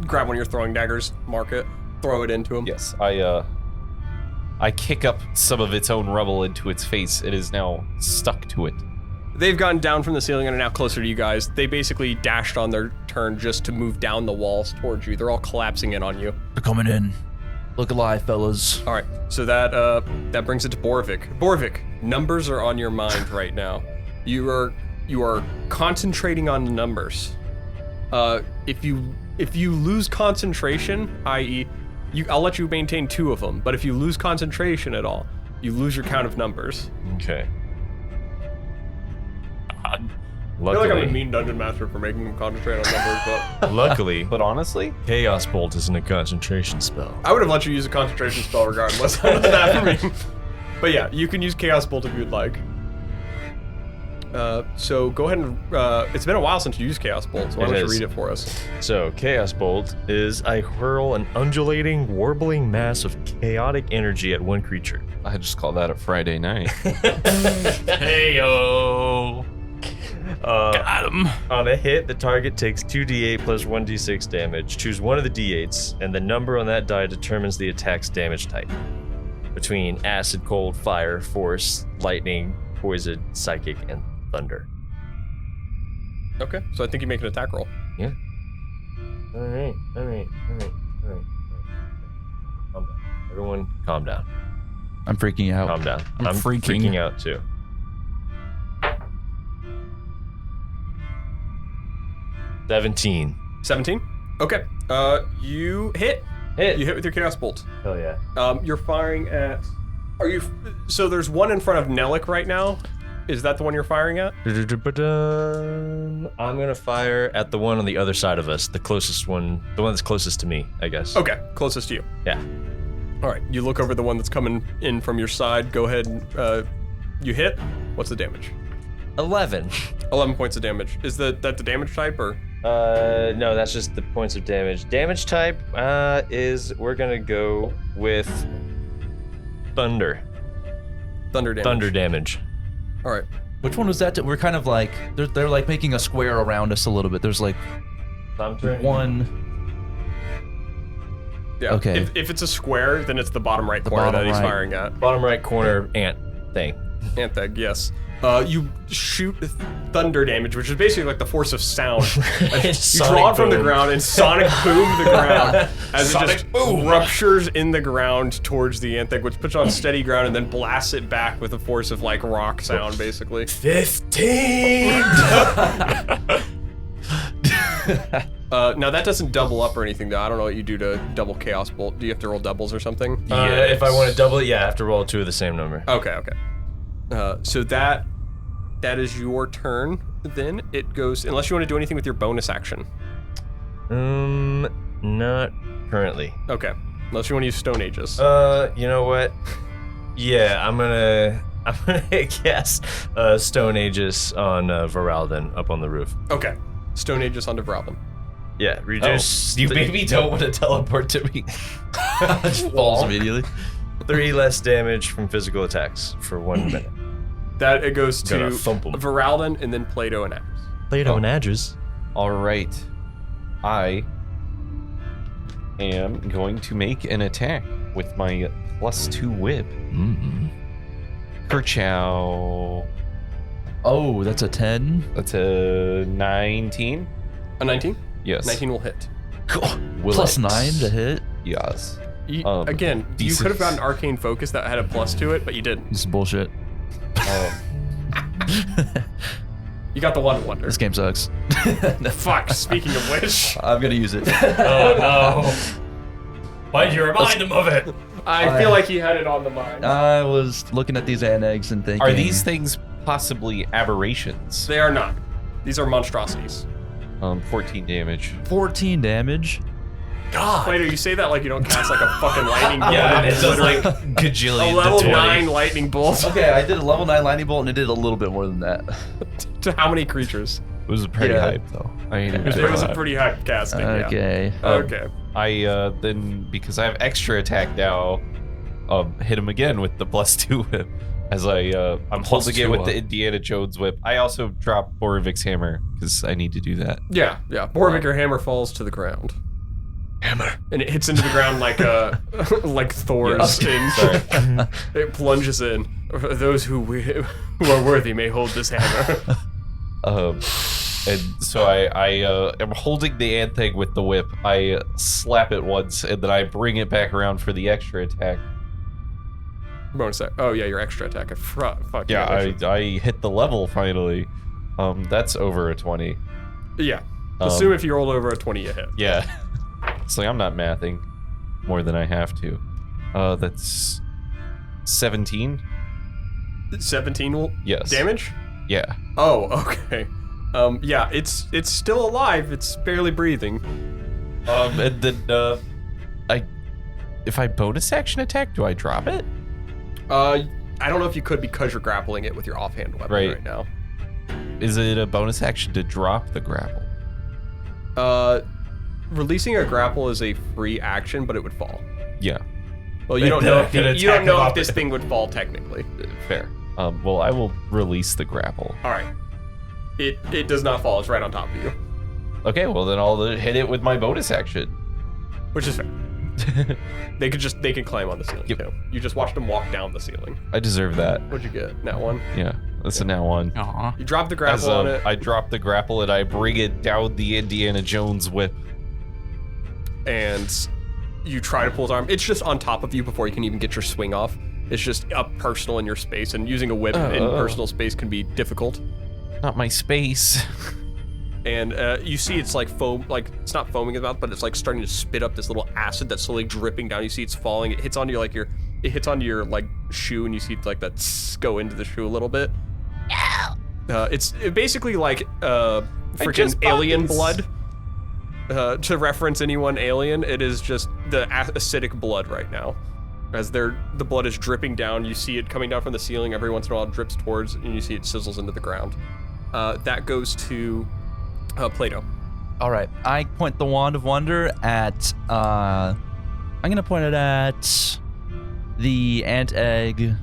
grab one of your throwing daggers, mark it, throw it into him. Yes, I kick up some of its own rubble into its face. It is now stuck to it. They've gotten down from the ceiling and are now closer to you guys. They basically dashed on their turn just to move down the walls towards you. They're all collapsing in on you. They're coming in. Look alive, fellas. All right, so that brings it to Boravik. Boravik, numbers are on your mind right now. You are concentrating on numbers. If you lose concentration, i.e., I'll let you maintain 2 of them. But if you lose concentration at all, you lose your count of numbers. Okay. I feel like I'm a Luckily, mean dungeon master for making them concentrate on numbers, but luckily, But honestly, Chaos Bolt isn't a concentration spell. I would have let you use a concentration spell regardless. None of that for me. But yeah, you can use Chaos Bolt if you'd like. So go ahead and it's been a while since you used Chaos Bolt, so why It don't you is. read it for us? So, Chaos Bolt is I hurl an undulating, warbling mass of chaotic energy at one creature. I just call that a Friday night. Hey yo, got him. On a hit, the target takes 2d8 plus 1d6 damage. Choose one of the d8s, and the number on that die determines the attack's damage type. Between acid, cold, fire, force, lightning, poison, psychic, and thunder. Okay, so I think you make an attack roll. Yeah. Alright. Calm down. Everyone, calm down. I'm freaking out. Calm down. I'm freaking out too. 17. 17? Okay. You hit. Hit. You hit with your Chaos Bolt. Hell yeah. You're firing at. So there's one in front of Nelik right now. Is that the one you're firing at? I'm gonna fire at the one on the other side of us, the closest one, the one that's closest to me, I guess. Okay, closest to you. Yeah. All right, you look over the one that's coming in from your side. Go ahead and you hit. What's the damage? 11. 11 points of damage. Is that the damage type or? No, that's just the points of damage. Damage type is we're gonna go with thunder. Thunder damage. Thunder damage. All right. Which one was that? We're kind of like they're like making a square around us a little bit. There's like one. Yeah. Okay. If it's a square, then it's the bottom right The corner bottom that he's right. firing at. Bottom right corner ant thing. Ant thing, yes. You shoot thunder damage, which is basically like the force of sound. You draw it from the ground and sonic boom the ground as it just ruptures in the ground towards the ant thing, which puts it on steady ground and then blasts it back with a force of like rock sound, basically. 15! Now that doesn't double up or anything though. I don't know what you do to double Chaos Bolt. Do you have to roll doubles or something? If I want to double it, yeah, I have to roll 2 of the same number. Okay. So that is your turn. Then it goes, unless you want to do anything with your bonus action. Not currently. Okay. Unless you want to use Stone Aegis. You know what? Yeah, I'm gonna cast Stone Aegis on Voralden up on the roof. Okay. Stone Aegis onto Voralden. Yeah, reduce. You maybe don't want to teleport to me. Just falls immediately. 3 less damage from physical attacks for 1 minute. That it goes to Gotta thump 'em. Voralden and then Plato and Adras. Plato and Adras. All right. I am going to make an attack with my +2 whip. Kerchow. Oh, that's a 10. That's a 19. A 19? Yes. 19 will hit. Will Plus it? 9 to hit. Yes. Again, you decent. could have gotten Arcane Focus that had a plus to it, but you didn't. This is bullshit. You got the One Wonder. This game sucks. Fuck, speaking of which. I'm gonna use it. Oh no! Why'd you remind him of it? I feel like he had it on the mind. I was looking at these ant eggs and thinking. Are these things possibly aberrations? They are not. These are monstrosities. 14 damage. 14 damage? God. Plato, you say that like you don't cast like a fucking lightning bolt. Yeah, it It's does literally like gajillion a level to 20. 9 lightning bolt. Okay, I did a level 9 lightning bolt and it did a little bit more than that. To how many creatures? It was pretty Yeah. hype though. I mean, It was a pretty high casting. Okay. Yeah. Okay. I then, because I have extra attack now, hit him again with the +2 whip. As I'm holding it with the Indiana Jones whip. I also drop Boravik's hammer because I need to do that. Yeah. Boravik, your hammer falls to the ground. Hammer. And it hits into the ground like like Thor's in. Sorry. It plunges in. Those who are worthy may hold this hammer. And so I am holding the ant thing with the whip. I slap it once, and then I bring it back around for the extra attack. Bonus attack. Oh yeah, your extra attack. Fuck Yeah, I I hit the level finally. That's over a 20. yeah. Assume if you roll over a 20, you hit. Yeah. It's like I'm not mathing more than I have to. That's 17. 17 will Yes. damage. Yeah. Oh, okay. Yeah, it's still alive. It's barely breathing. And then if I bonus action attack, do I drop it? I don't know if you could because you're grappling it with your offhand weapon right now. Is it a bonus action to drop the grapple? Releasing a grapple is a free action, but it would fall. Yeah. Well, you don't know if Gonna you don't attack know him if off this it. thing would fall technically. Fair. Well, I will release the grapple. All right. It does not fall. It's right on top of you, Okay, well then I'll hit it with my bonus action. which is fair. They can climb on the ceiling Yep. too. You just watched them walk down the ceiling. I deserve that. What'd you get? That one. Yeah, that's a now one. Aw. You drop the As grapple on it, I drop the grapple and I bring it down the Indiana Jones whip. and you try to pull his arm. It's just on top of you before you can even get your swing off. It's just up personal in your space, and using a whip in personal space can be difficult. Not my space. And you see it's like foam, like it's not foaming about, but it's like starting to spit up this little acid that's slowly dripping down. You see it's falling. It hits onto your like shoe, and you see like that go into the shoe a little bit. It's basically like freaking just bought alien these. blood. To reference anyone alien, it is just the acidic blood right now. As the blood is dripping down, you see it coming down from the ceiling. Every once in a while, it drips towards, and you see it sizzles into the ground. That goes to Plato. All right, I point the Wand of Wonder at. I'm gonna point it at the ant egg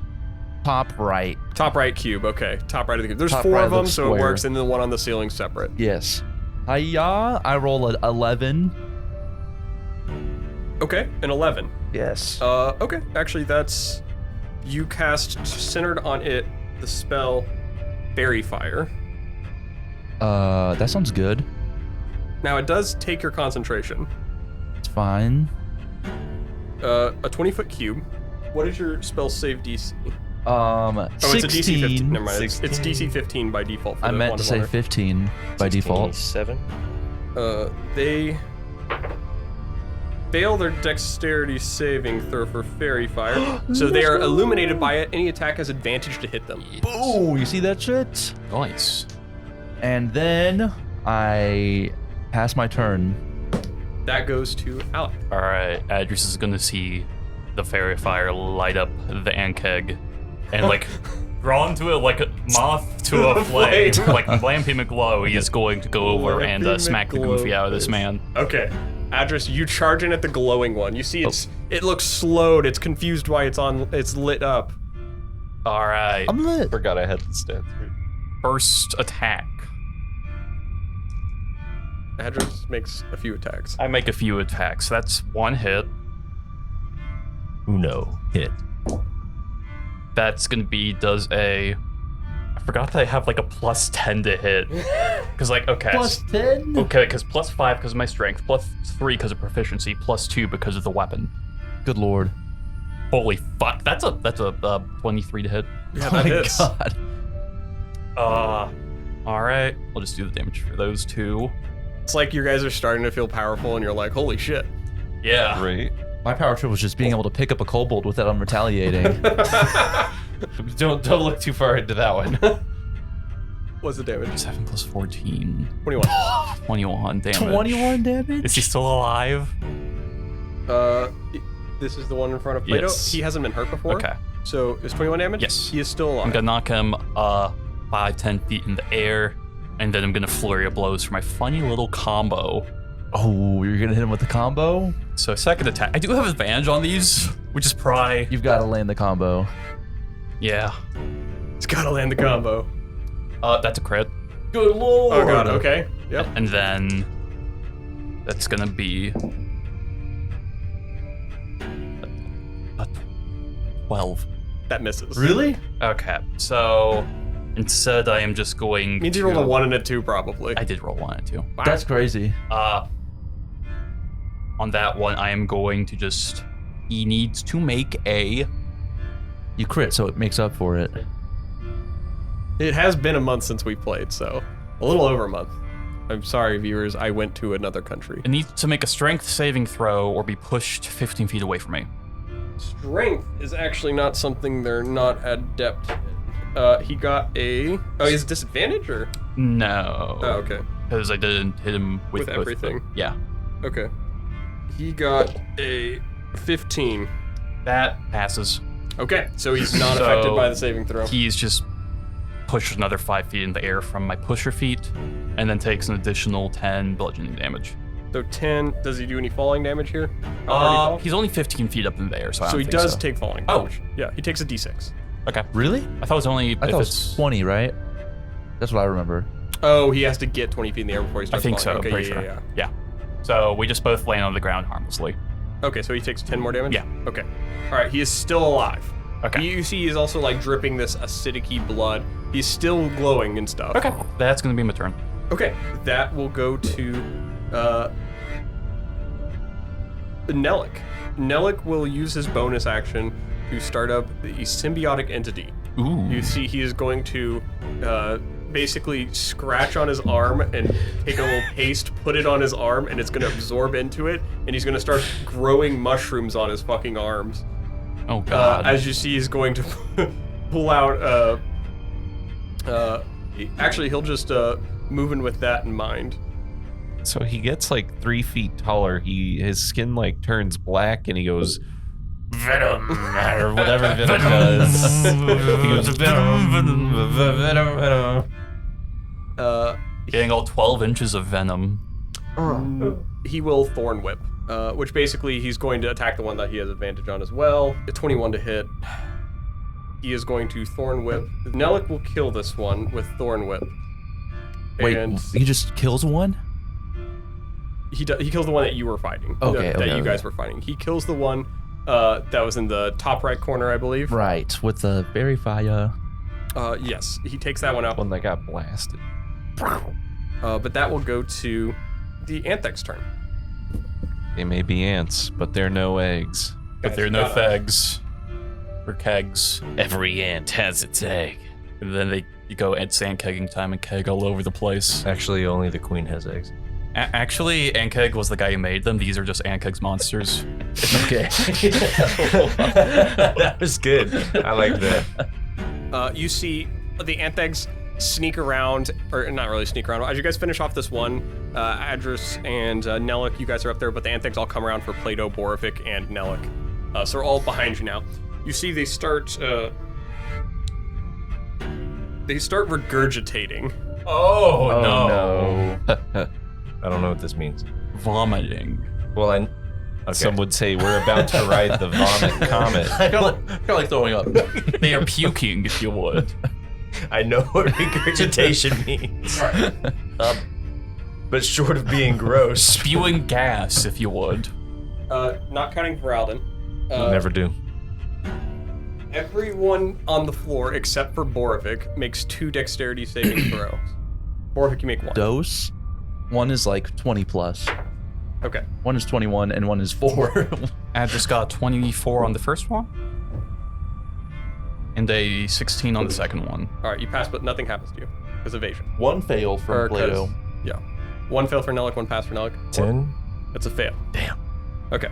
top right. Top right cube. Okay, top right of the cube. There's Top 4 right of of them, the so it square. works, and then the one on the ceiling separate. Yes. Hiya. I roll an 11. Okay, an 11. Yes. Okay. Actually, that's you cast centered on it the spell Fairy Fire. That sounds good. Now it does take your concentration. It's fine. A 20-foot cube. What is your spell save DC? 16. Oh, it's a DC 15. Never mind. It's 16. DC 15 by default. For I the meant Wand to of say Honor. 15 by default. 7. They fail their dexterity saving throw for fairy fire, so they are illuminated by it. Any attack has advantage to hit them. Oh, you see that shit? Nice. And then I pass my turn. That goes to Alek. All right, Adras is gonna see the fairy fire light up the ankeg, and like drawn to it like a moth to a flame, like Blampy McGlow. He is going to go over and Blampy smack the McGlow goofy out of this man. Okay. Adras, you charge in at the glowing one. You see it looks slowed. It's confused why it's lit up. All right, I'm lit. Forgot I had the stats. first attack. Adras makes a few attacks. I make a few attacks. That's 1 hit. Uno. Hit. That's gonna be I forgot that I have like a plus 10 to hit. Cause like, okay. Plus 10? Okay, because plus 5 because of my strength, plus 3 because of proficiency, plus 2 because of the weapon. Good lord. Holy fuck, that's a 23 to hit. Yeah, Oh that my hits. god. All right, I'll just do the damage for those 2. It's like you guys are starting to feel powerful, and you're like, holy shit. Yeah. Right. My power trip was just being able to pick up a kobold without him retaliating. Don't look too far into that one. What's the damage? 7 plus 14. 21. 21 damage. 21 damage? Is he still alive? This is the one in front of Plato. Yes. He hasn't been hurt before. Okay. So is 21 damage? Yes. He is still alive. I'm gonna knock him 5-10 feet in the air, and then I'm gonna flurry of blows for my funny little combo. Oh, you're gonna hit him with the combo? So second attack. I do have advantage on these, which is pry. You've got to land the combo. Yeah. He's gotta land the combo. That's a crit. Good lord. Oh god, okay. Yep. And then that's gonna be a 12. That misses. Really? Okay, so instead I am just going Means to... you rolled a 1 and a 2 probably. I did roll 1 and 2. That's crazy. On that one, I am going to just... He needs to make a... You crit, so it makes up for it. It has been a month since we played, so a little over a month. I'm sorry, viewers. I went to another country. It needs to make a strength saving throw or be pushed 15 feet away from me. Strength is actually not something they're not adept in. He got a... Oh, he has disadvantage, or? No. Oh, okay. Because I didn't hit him with With both of everything. them. Yeah. Okay. He got a 15. That passes. Okay, so he's not So affected by the saving throw. He's just pushed another 5 feet in the air from my pusher feet, and then takes an additional 10 bludgeoning damage. So 10, does he do any falling damage here? How hard he fall? He's only 15 feet up in the air, so I So don't he think does so. take falling Oh. damage. Yeah, he takes a d6. Okay. Really? I thought it was only I if thought it was it's 20, right? That's what I remember. Oh, he has to get 20 feet in the air before he I starts think falling. so. Okay, Pretty yeah, sure. yeah, Yeah. So we just both land on the ground harmlessly. yeah. Okay, so he takes 10 more damage? Yeah. Okay. All right, he is still alive. Okay. You see he's also like dripping this acidic-y blood. He's still glowing and stuff. Okay. That's gonna be my turn. Okay, that will go to Nelik. Nelik will use his bonus action to start up the symbiotic entity. Ooh. You see he is going to basically scratch on his arm and take a little paste, put it on his arm, and it's going to absorb into it, and he's going to start growing mushrooms on his fucking arms. Oh god. As you see, he's going to pull out. Actually, he'll just move in with that in mind. So he gets like 3 feet taller. His skin like turns black, and he goes venom or whatever venom does. He goes venom, venom. Getting all 12 inches of venom. He will Thorn Whip, which basically he's going to attack the one that he has advantage on as well. A 21 to hit. he is going to Thorn Whip. Nelek will kill this one with Thorn Whip. Wait, And he just kills one? he kills the one that you were fighting. Okay, that okay, you guys were fighting. He kills the one that was in the top right corner, I believe. Right, with the berry fire. Yes, he takes that one out. One that got blasted. But that will go to the Anthek's turn. They may be ants, but they're no eggs. But there are no fags or kegs. Every ant has its egg. And then you go at sand kegging time and keg all over the place. Actually, only the queen has eggs. Actually, Ankeg was the guy who made them. These are just Ankeg's monsters. Okay. That was good. I like that. You see the Anthegs sneak around, or not really sneak around. As you guys finish off this one, Adras and Nelek, you guys are up there, but the Anthegs all come around for Plato, Boravik, and Nelek. So they're all behind you now. You see they start regurgitating. Oh, no. I don't know what this means. Vomiting. Well, okay. Some would say we're about to ride the vomit comet. I feel like throwing up. They are puking, if you would. I know what regurgitation means. But short of being gross. Spewing gas, if you would. Not counting Voralden. Never do. Everyone on the floor except for Boravik makes 2 dexterity saving throws. Boravik, you make 1. Dose? One is like 20 plus. Okay. One is 21 and one is 4. I just got 24 on the first one. And a 16 on the second one. All right, you pass, but nothing happens to you because evasion. One fail from Or 'cause- Plato. Yeah. 1 fail for Nelek, 1 pass for Nelek. 10. That's a fail. Damn. Okay.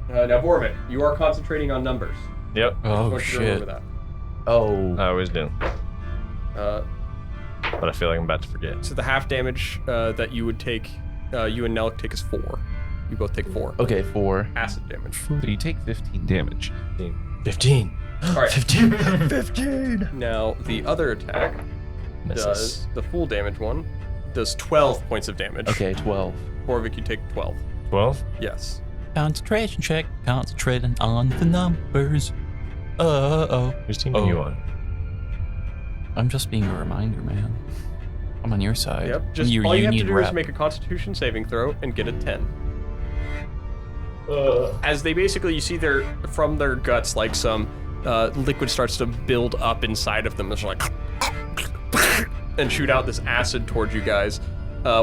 Now, Boravik, you are concentrating on numbers. Yep. I Oh, want you to remember shit. that. Oh. I always do. Uh, But I feel like I'm about to forget. so the half damage that you would take, you and Nelek take is 4. You both take 4. Okay, 4. Acid damage. So you take 15 damage. 15. All right. 15. Now the other attack Misses. does the full damage one. Does 12 points of damage. Okay, 12. Boravik, you take 12. 12? Yes. Concentration check. Concentrating on the numbers. Whose team are you on? I'm just being a reminder, man. I'm on your side. Yep. Just all you have to do is make a Constitution saving throw and get a 10. As they basically, you see from their guts, like some liquid starts to build up inside of them. It's like, and shoot out this acid towards you guys,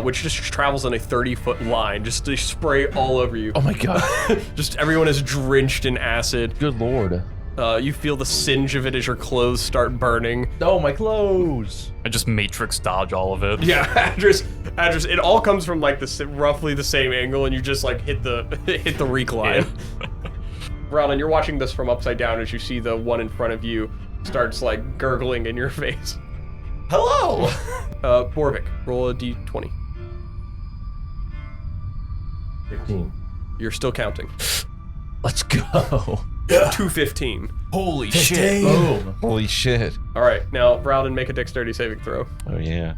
which just travels in a 30-foot line, just to spray all over you. Oh my god. Just everyone is drenched in acid. Good lord. You feel the singe of it as your clothes start burning. Oh, my clothes. I just matrix dodge all of it. Yeah, Adras, it all comes from like roughly the same angle, and you just like hit the recline. Voralden, you're watching this from upside down as you see the one in front of you starts like gurgling in your face. Hello! Boravik, roll a d20. 15. You're still counting. Let's go. 215. Holy shit. 15. Boom. Holy shit. All right, now Voralden, make a dexterity saving throw. Oh yeah.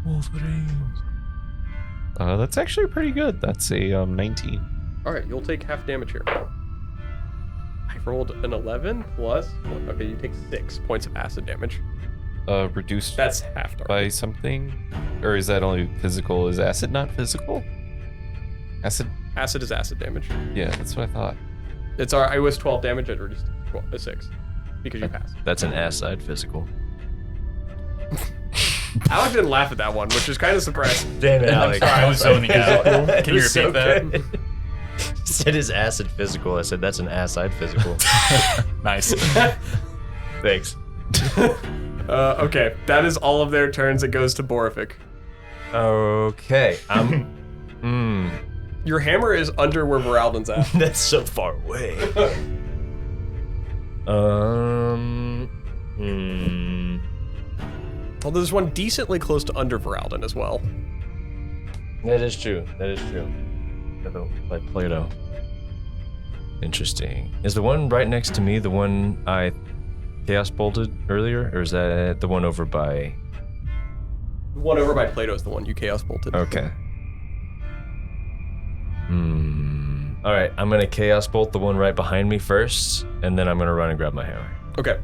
That's actually pretty good. That's a 19. All right, you'll take half damage here. I rolled an 11 plus. Okay, you take 6 points of acid damage. Reduced That's half dark. by something? Or is that only physical? Is acid not physical? Acid? Acid is acid damage. Yeah, that's what I thought. It was 12 damage. I reduced to 6 because you passed. That's an ass-side physical. Alek didn't laugh at that one, which is kind of surprising. Damn it, Alek. I was zoning out. Can you It was repeat that? good. Said his acid physical. I said that's an ass-side physical. Nice. Thanks. Okay, that is all of their turns. It goes to Boravik. Okay. Your hammer is under where Voralden's at. That's so far away. Well, there's one decently close to under Voralden as well. That is true. That is true. Like Plato. Interesting. Is the one right next to me the one I chaos bolted earlier, or is that the one over by? The one over by Plato is the one you chaos bolted. Okay. All right, I'm gonna chaos bolt the one right behind me first, and then I'm gonna run and grab my hammer. Okay.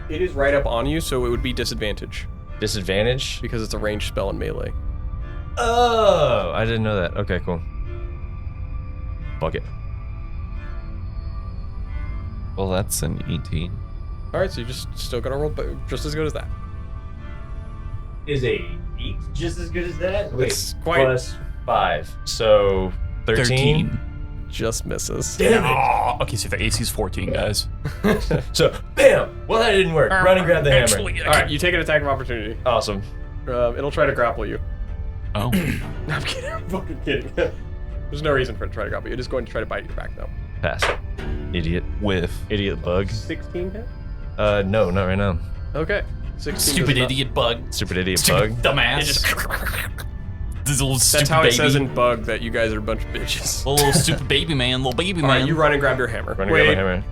It is right up on you, so it would be disadvantage Disadvantage? because it's a ranged spell in melee. Oh, I didn't know that. Okay, cool. Fuck it. Well, that's an 18. All right, so you just still gotta roll, but just as good as that. Is a 8 just as good as that? It's quite- plus 5. So 13. Just misses. Damn it. Oh, okay, so the AC's 14, guys. So, bam! Well, that didn't work. Run and grab the hammer. All right, you take an attack of opportunity. Awesome. It'll try to grapple you. Oh. No, I'm kidding. I'm fucking kidding. There's no reason for it to try to grapple you. It is going to try to bite your back, though. Pass. Idiot. With. Idiot bug. 16 hit? No, not right now. Okay. 16 Stupid does not- idiot bug. Stupid idiot Stupid bug. dumbass. This little That's stupid how baby. it says in bug that you guys are a bunch of bitches. Little stupid baby man, little baby All man. right, you run and grab your hammer. Run and grab my hammer.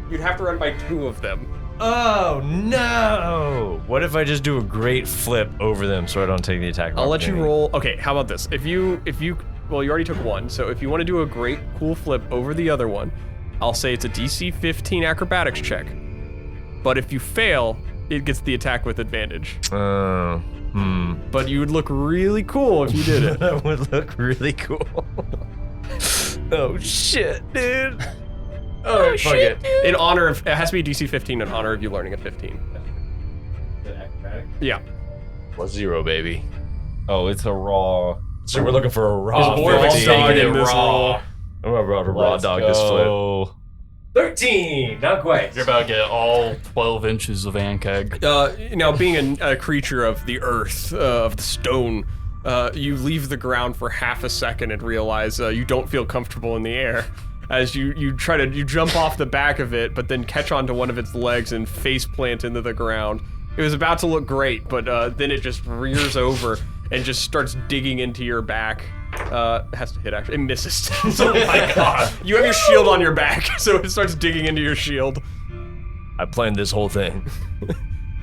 You'd have to run by 2 of them. Oh, no! What if I just do a great flip over them so I don't take the attack? I'll let you roll. Okay, how about this? Well, you already took 1, so if you want to do a great cool flip over the other one, I'll say it's a DC 15 acrobatics check. But if you fail, it gets the attack with advantage. But you would look really cool if you did it. That would look really cool. Oh, shit, dude. Oh, fuck it. In honor of, it has to be DC 15 in honor of you learning at 15. Yeah. Plus 0, baby. Oh, it's a raw. So we're looking for a raw. Is Voralden 15. dog in this raw. roll? I'm about to raw Let's dog this flip. go. 13! Not quite. You're about to get all 12 inches of Ankeg. Now, being a creature of the earth, of the stone, you leave the ground for half a second and realize you don't feel comfortable in the air. As you jump off the back of it, but then catch onto one of its legs and face plant into the ground. It was about to look great, but then it just rears over and just starts digging into your back. It has to hit, actually. It misses. Oh my god. You have your shield on your back, so it starts digging into your shield. I planned this whole thing.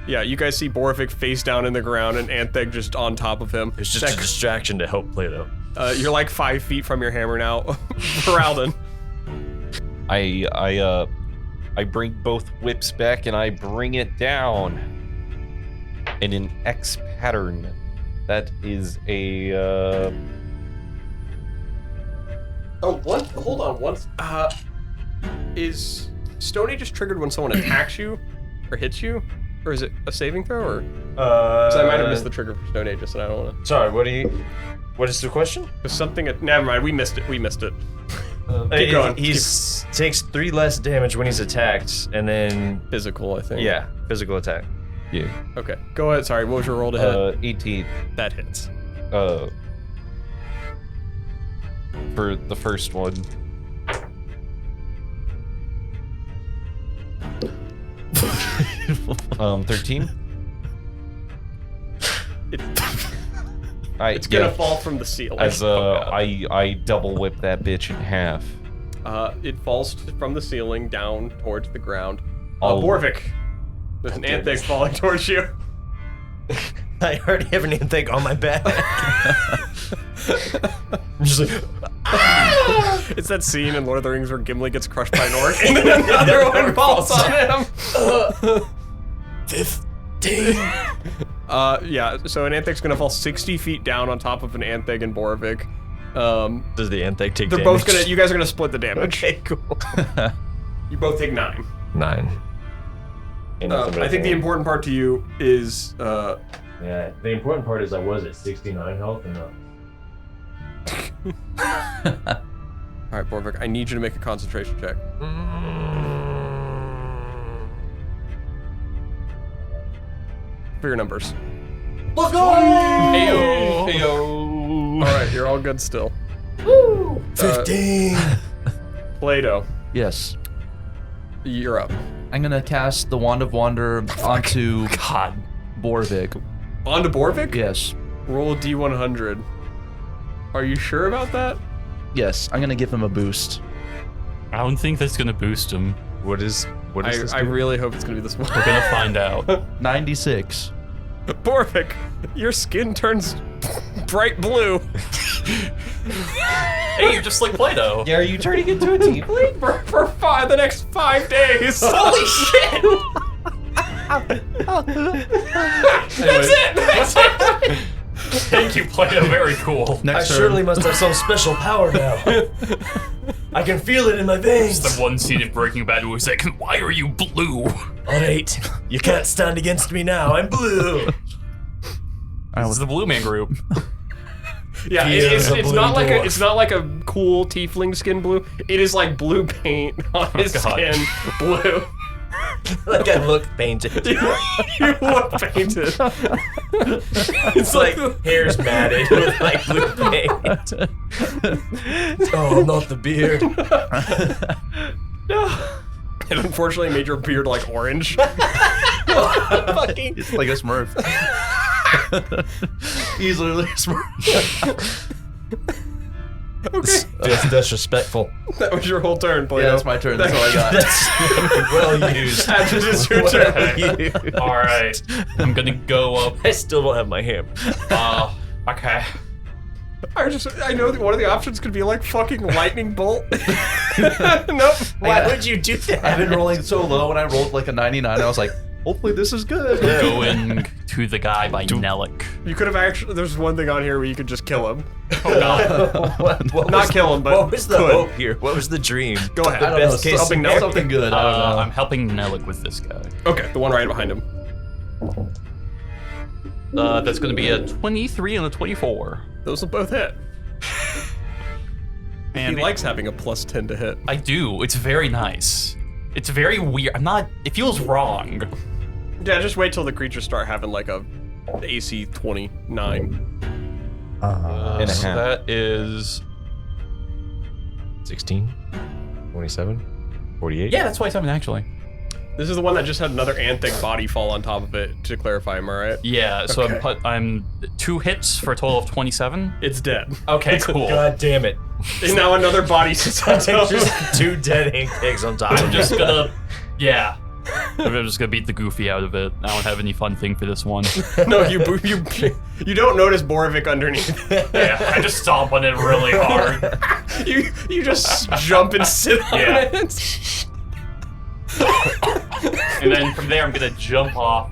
Yeah, you guys see Boravik face down in the ground and Antheg just on top of him. It's just a distraction to help Plato. You're like 5 feet from your hammer now. Voralden. I bring both whips back and I bring it down in an X pattern. That is a Oh, what? Hold on. Once. Is Stony just triggered when someone attacks you or hits you, or is it a saving throw? Or because I might have missed the trigger for Stone Aegis, and I don't want to. Sorry, what is the question? There's something. Never mind. We missed it. Keep going. He's takes 3 less damage when he's attacked, and then Physical, I think. yeah, physical attack. yeah. Okay. Go ahead. Sorry. What was your roll to hit? 18. That hits. For the first one. Um, 13. It's gonna fall from the ceiling. As I double whip that bitch in half. It falls from the ceiling down towards the ground. Oh. Borvik. There's an Antheg falling towards you. I already have an intake on my back. I'm just like, It's that scene in Lord of the Rings where Gimli gets crushed by an orc and then another one falls on him. 15. Yeah, so an Antheg's gonna fall 60 feet down on top of an Antheg and Boravik. Does the Antheg take They're damage? both gonna, you guys are gonna split the damage. Okay, cool. You both take 9. 9. I think the important part to you is, Yeah, the important part is I was at 69 health and alright, Boravik, I need you to make a concentration check. For your numbers. Let's go! Heyo. Alright, you're all good still. 15. Plato, Yes. you're up. I'm gonna cast the Wand of Wonder onto God. Boravik. On to Boravik? Yes. Roll a D100. Are you sure about that? Yes. I'm gonna give him a boost. I don't think that's gonna boost him. What is this? I really hope it's gonna be this one. We're gonna find out. 96. Boravik, your skin turns bright blue. Hey, you're just like Plato. Yeah, are you turning into a tiefling? for the next 5 days. Holy shit! That's it. Thank you, Plato. Very cool. I surely must have some special power now. I can feel it in my veins. The one scene in Breaking Bad where he's like, "Why are you blue?" On 8, you can't stand against me now. I'm blue. This is the Blue Man Group. Yeah, Fears of it's blue not like dwarf. it's not like a cool tiefling skin blue. It is like blue paint on his God. skin, blue. Like I look painted. You look painted. It's like hair's matted with like blue paint. Oh, not the beard. It unfortunately made your beard like orange. It's like a Smurf. He's literally a Smurf. Okay, That's disrespectful. that was your whole turn, Plato. Yeah, that's my turn. That's all I got. That's well used. Adras, it's your turn. All right, I'm gonna go up. I still don't have my hammer. Okay. I know that one of the options could be like fucking lightning bolt. Nope. Why would you do that? I've been rolling so low, and I rolled like a 99. I was like, hopefully this is good. Going to the guy by Nelik. You could have actually. There's one thing on here where you could just kill him. Oh god. What Not was, kill him, but what was the could. hope here? What was the dream? Go ahead. I don't know, Best case something, scenario. something good. I don't know. I'm helping Nelik with this guy. Okay, the one right behind him. That's gonna be a 23 and a 24. Those will both hit. And He likes having a +10 to hit. I do. It's very nice. It's very weird. It feels wrong. Yeah, just wait till the creatures start having like a AC 29. And a So half. that is 16, 27, 48. yeah, that's 27 actually. This is the one that just had another Anthic body fall on top of it, to clarify, am I right? Yeah, so Okay. I'm 2 hits for a total of 27. It's dead. Okay, cool. God damn it. And now another body sits on top of it. Just 2 dead ink pigs on top I'm of just it. gonna, yeah. I'm just gonna beat the goofy out of it. I don't have any fun thing for this one. No, you don't notice Boravik underneath. Yeah, I just stomp on it really hard. You just jump and sit on Yeah. it. And then from there, I'm gonna jump off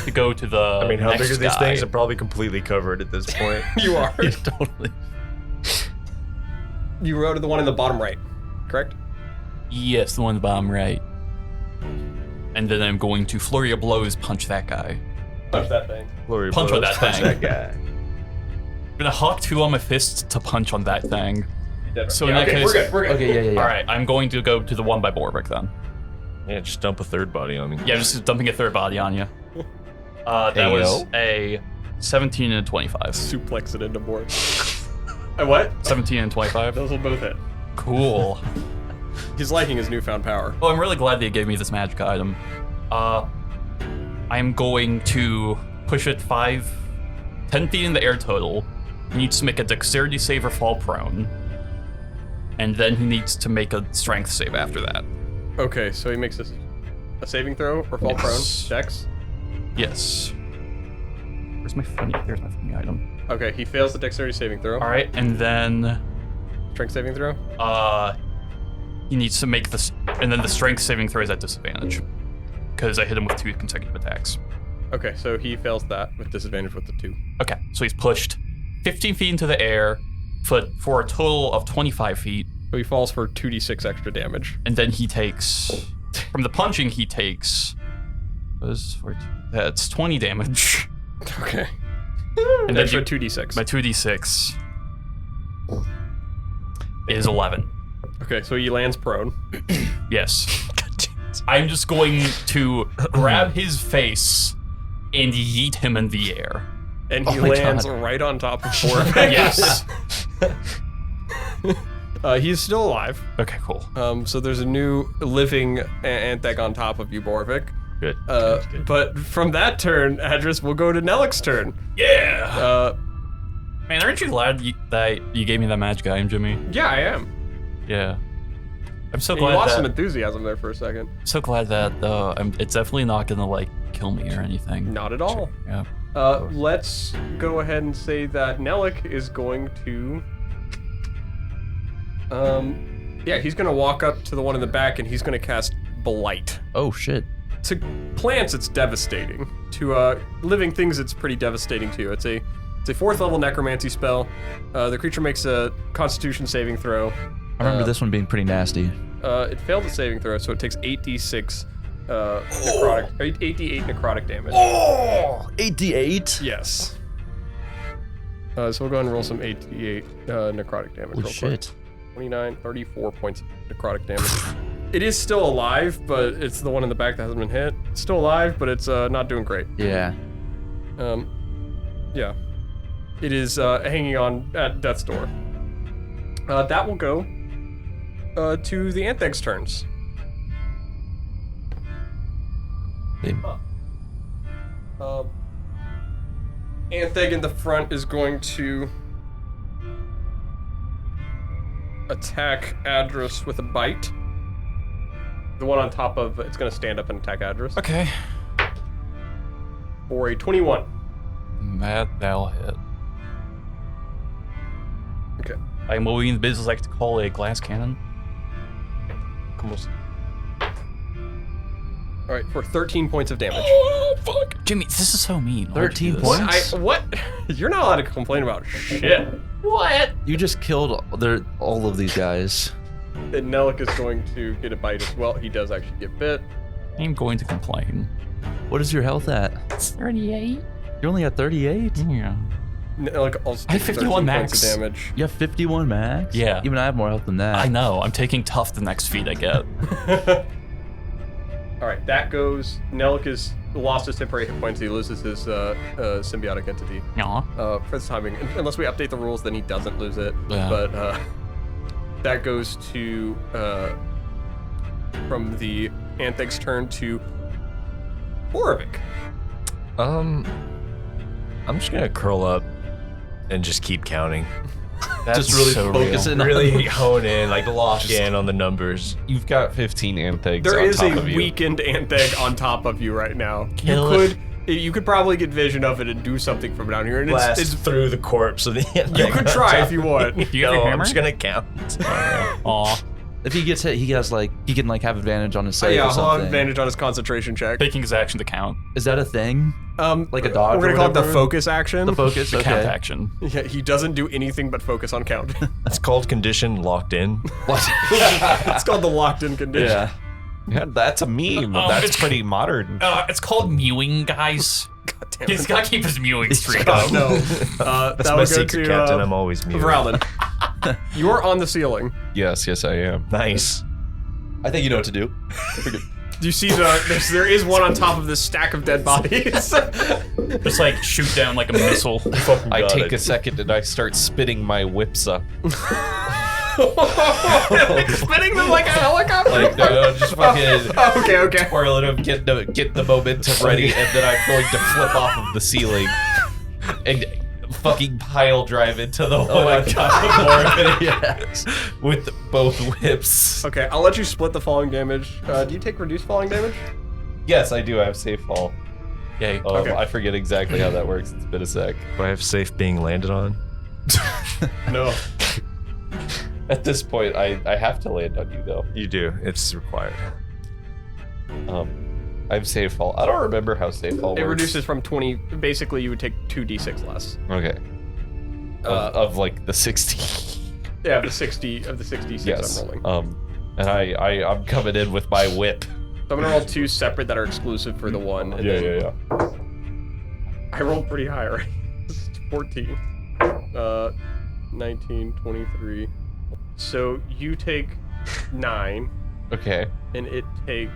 to go to the I mean, how next big are these guy. things? Are probably completely covered at this point. You are. Totally. You rode to the one in the bottom right, correct? Yes, the one in the bottom right. And then I'm going to flurry of blows, punch that guy. Punch that thing. Glory Punch on blows, that punch thing. that guy. I'm gonna hawk 2 on my fists to punch on that thing. So in that okay, case, we're good. Okay, yeah. all right, I'm going to go to the one by Boravik then. Yeah, just dump a third body on me. Yeah, just dumping a third body on you. That Heyo. was a 17 and a 25. Suplex it into board. What? 17 and 25. Those will both hit. Cool. He's liking his newfound power. Oh, I'm really glad they gave me this magic item. I'm going to push it 10 feet in the air total. He needs to make a dexterity save or fall prone. And then he needs to make a strength save after that. Okay, so he makes a saving throw or fall Yes. prone. Dex. Yes. There's my funny item. Okay, he fails the dexterity saving throw. All right, and then Strength saving throw. he needs to make this, and then the strength saving throw is at disadvantage because I hit him with 2 consecutive attacks. Okay, so he fails that with disadvantage with the 2. Okay, so he's pushed 15 feet into the air for a total of 25 feet, So he falls for 2d6 extra damage. and then he takes, from the punching, he takes, that's 20 damage. Okay. And then Extra you- 2d6. my 2d6 is 11. Okay, so he lands prone. Yes. I'm just going to grab his face and yeet him in the air. And he Oh my lands God. right on top of Boravik. Yes. He's still alive. Okay, cool. So there's a new living Anthic on top of you, Boravik. Good. But from that turn, Adras will go to Nelik's turn. Yeah. Man, aren't you glad that you gave me that magic item, Jimmy? Yeah, I am. Yeah. I'm so You glad lost that, some enthusiasm there for a second. so glad that it's definitely not gonna like kill me or anything. Not at all. Yeah. Let's go ahead and say that Nelik is going to... yeah, he's gonna walk up to the one in the back and he's gonna cast Blight. Oh shit. to plants, it's devastating. To living things, it's pretty devastating too. It's a 4th level necromancy spell. The creature makes a Constitution saving throw. I remember this one being pretty nasty. It failed a saving throw, so it takes 8d6 necrotic, 8d8 necrotic damage. Oh, 8d8? Yes. So we'll go ahead and roll some 8d8 necrotic damage Holy real shit. quick. 29, 34 points of necrotic damage. It is still alive, but it's the one in the back that hasn't been hit. It's still alive, but it's not doing great. Yeah. Yeah. It is hanging on at death's door. That will go to the Antheg's turns. Antheg in the front is going to attack Adras with a bite. The one on top of it's going to stand up and attack Adras. Okay. For a 21. That'll hit. Okay. I'm moving the business like to call a glass cannon. Almost. All right, for 13 points of damage. Oh, fuck. Jimmy, this is so mean. Why'd you 13 do this? points? What? You're not allowed to complain about shit. What? You just killed all of these guys. And Nelik is going to get a bite as well. He does actually get bit. I'm going to complain. What is your health at? It's 38. You're only at 38? Yeah. Nelik also I have takes 51 13 max. points of damage. You have 51 max? Yeah. Even I have more health than that. I know. I'm taking tough the next feat I get. All right, that goes. Nelik has lost his temporary hit points. He loses his symbiotic entity. Aw. For the timing. Unless we update the rules, then he doesn't lose it. Yeah. But that goes to from the Antheg's turn to Boravik. I'm just gonna curl up and just keep counting. That's Just really so focus real. in on Really hone in, like lock in on the numbers. You've got 15 Anthegs There on is top a of you. weakened Antheg on top of you right now. Kill You could probably get vision of it and do something from down here. And Blast it's through the corpse of the you could try if you want. Do you have No, your I'm hammer? just gonna count. Aw. If he gets hit, he can have advantage on his save Yeah, or he'll something. have advantage on his concentration check. Taking his action to count. Is that a thing? Like a dodge We're or gonna call it the whatever? focus action. The focus? The Okay. count action. Yeah, he doesn't do anything but focus on count. It's called condition locked in. It's called the locked-in condition. Yeah. Yeah, that's a meme. That's it's- pretty modern. It's called mewing, guys. God damn He's it. gotta keep his mewing streak God, up. no. That's that my would go secret, to Captain. I'm always mute. Voralden. You are on the ceiling. Yes, I am. Nice. I think you know what to do. Do you see there is one on top of this stack of dead bodies? Just like shoot down like a missile. I take a second and I start spinning my whips up. Spinning them like a helicopter? Like, just fucking Okay. twirling them, get the momentum ready, and then I'm going to flip off of the ceiling and fucking pile drive into the one on top of Boravik. Yes. With both whips. Okay, I'll let you split the falling damage. Do you take reduced falling damage? Yes, I do. I have safe fall. Yay. Okay. I forget exactly how that works. It's been a sec. Do I have safe being landed on? No. At this point, I have to land on you though. You do. It's required. I have safe fall. I don't remember how safe fall works. It reduces from 20. Basically, you would take 2d6 less. Okay. Of like the 60. Yeah, of the 66 Yes. I'm rolling. And I'm coming in with my whip. So I'm gonna roll two separate that are exclusive for the one. And then Yeah. I rolled pretty high, right? 14. 19, 23. So you take 9, Okay. and it takes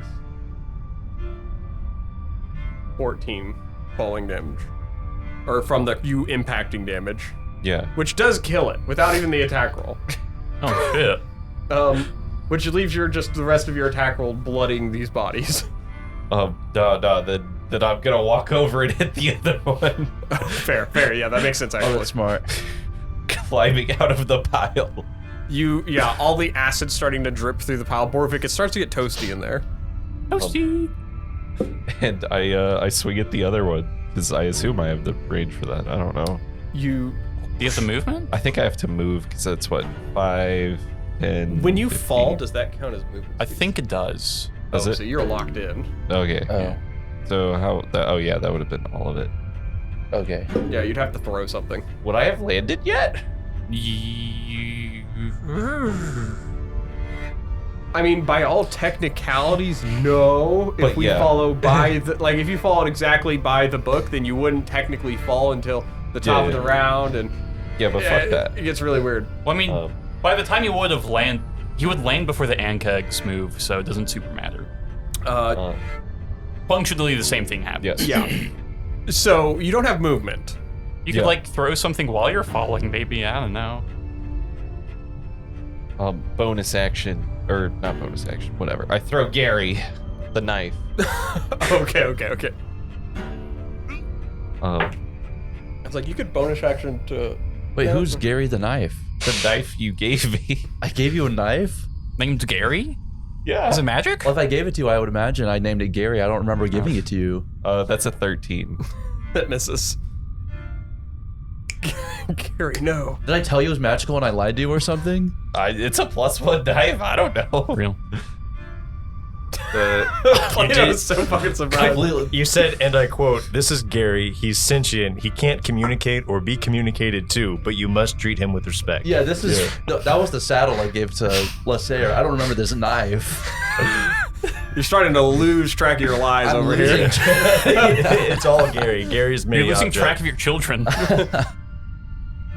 14 falling damage. Or from you impacting damage. Yeah. Which does kill it, without even the attack roll. Oh shit. Which leaves the rest of your attack roll blooding these bodies. No. Then I'm gonna walk over and hit the other one, Fair, yeah, that makes sense Oh, actually. that's smart. climbing out of the pile. All the acid starting to drip through the pile. Boravik, it starts to get toasty in there. Toasty. And I swing at the other one because I assume I have the range for that. I don't know. Do you have the movement? I think I have to move because that's what 5, 10. When you 15. fall, does that count as movement? I think it does. Does it? So you're locked in. Okay. Oh, So how? Oh yeah, that would have been all of it. okay. Yeah, you'd have to throw something. Would I have landed yet? I mean, by all technicalities, no. But If we yeah. follow by the, like, if you followed exactly by the book, then you wouldn't technically fall until the top of the round, and Yeah, but fuck that. it gets really weird. Well, I mean, by the time you would have he would land before the Ankegs move, so it doesn't super matter. Functionally, the same thing happens. Yes. Yeah. So you don't have movement. You could like throw something while you're falling, maybe. I don't know. Bonus action, or not bonus action, whatever. I throw Gary the knife. Okay. The It's like you could bonus action to. Wait, who's Gary the knife? knife you gave me. I gave you a knife? Named Gary? Yeah. Is it magic? Well, if I gave it to you, I would imagine I named it Gary. I don't remember giving it to you. That's a 13. That misses. Gary, no. Did I tell you it was magical and I lied to you or something? It's a +1 knife. I don't know. Real. Plato is so fucking surprised. You said, and I quote, "This is Gary. He's sentient. He can't communicate or be communicated to, but you must treat him with respect." Yeah, this is no, that was the saddle I gave to Lehsair. I don't remember this knife. You're starting to lose track of your lies over here. It's all Gary. Gary's made. You're losing track of your children.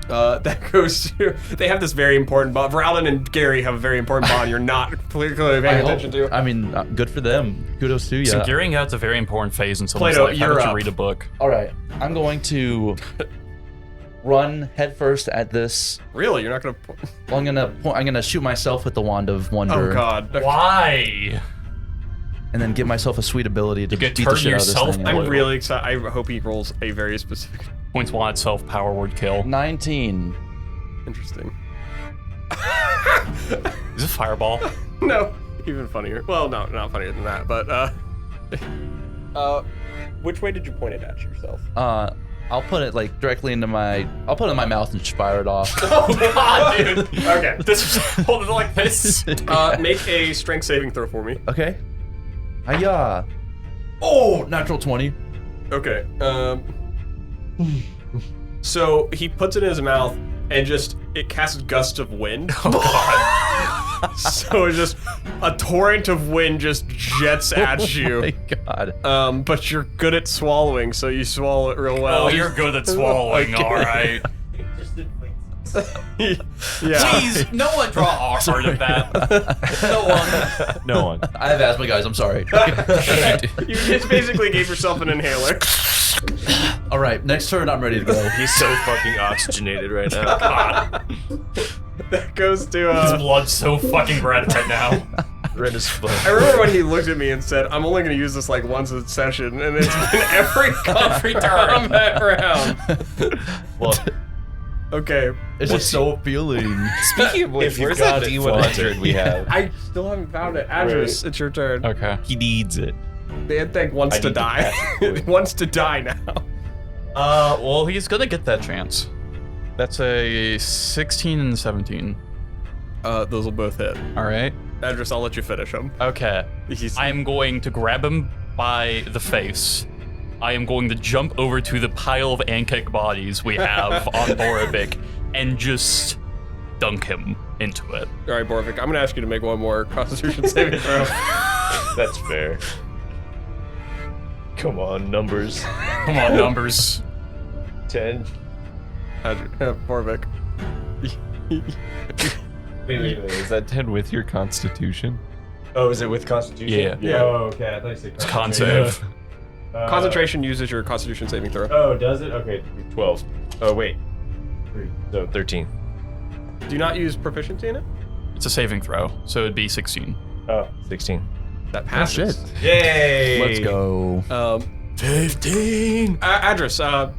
That goes to. They have this very important bond. Voralden and Gary have a very important bond. You're not clearly paying attention to. I mean, good for them. Kudos to you. So gearing out's a very important phase in someone's Plato, life. How you're about you up. read a book? All right, I'm going to run headfirst at this. Really, you're not gonna. Well, I'm gonna shoot myself with the wand of wonder. Oh God. Why? And then give myself a sweet ability to could beat the turn shit out of this yourself thing. I'm really excited. I hope he rolls a very specific. Points one itself, power word kill. 19. Interesting. Is it fireball? No, even funnier. Well, no, not funnier than that. But which way did you point it at yourself? I'll put it like directly into my. I'll put it in my mouth and just fire it off. Oh god, dude. Okay. This hold it like this. Make a strength saving throw for me. Okay. Hiya. Oh, natural 20. Okay. So he puts it in his mouth and just it casts gusts of wind. Oh god. So it's just a torrent of wind just jets at you. Oh my god. But you're good at swallowing, so you swallow it real well. Oh, you're good at swallowing, Okay. alright. Yeah. Please, no one draw art of that. No one. No one. I have asthma, guys. I'm sorry. You just basically gave yourself an inhaler. All right, next turn, I'm ready to go. He's so fucking oxygenated right now. God. That goes to His blood's so fucking red right now. Red as fuck. I remember when he looked at me and said, "I'm only going to use this like once a session," and it's been every combat round. Well, Okay. It's just so appealing. speaking of which, If you where's got that it, D100 we have? I still haven't found it. Adras, it's your turn. Okay. He needs it. The Anteg wants I to need to die. pass It wants to die now. Well, he's gonna get that chance. That's a 16 and 17. Those will both hit. All right. Adras, I'll let you finish him. Okay. I am going to grab him by the face. I am going to jump over to the pile of Ankek bodies we have on Boravik and just dunk him into it. All right, Boravik, I'm going to ask you to make one more Constitution saving throw. That's fair. Come on, numbers. Come on, numbers. 10. Boravik. Wait. Is that 10 with your constitution? Oh, is it with Constitution? Yeah. Oh, okay. I thought you said It's con save. Concentration uses your Constitution saving throw. Oh, does it? Okay, 12. Oh, wait. 3. So 13. Do you not use proficiency in it? It's a saving throw, so it'd be 16. Oh, 16. That passes. shit. Yay! Let's go. 15! Adras,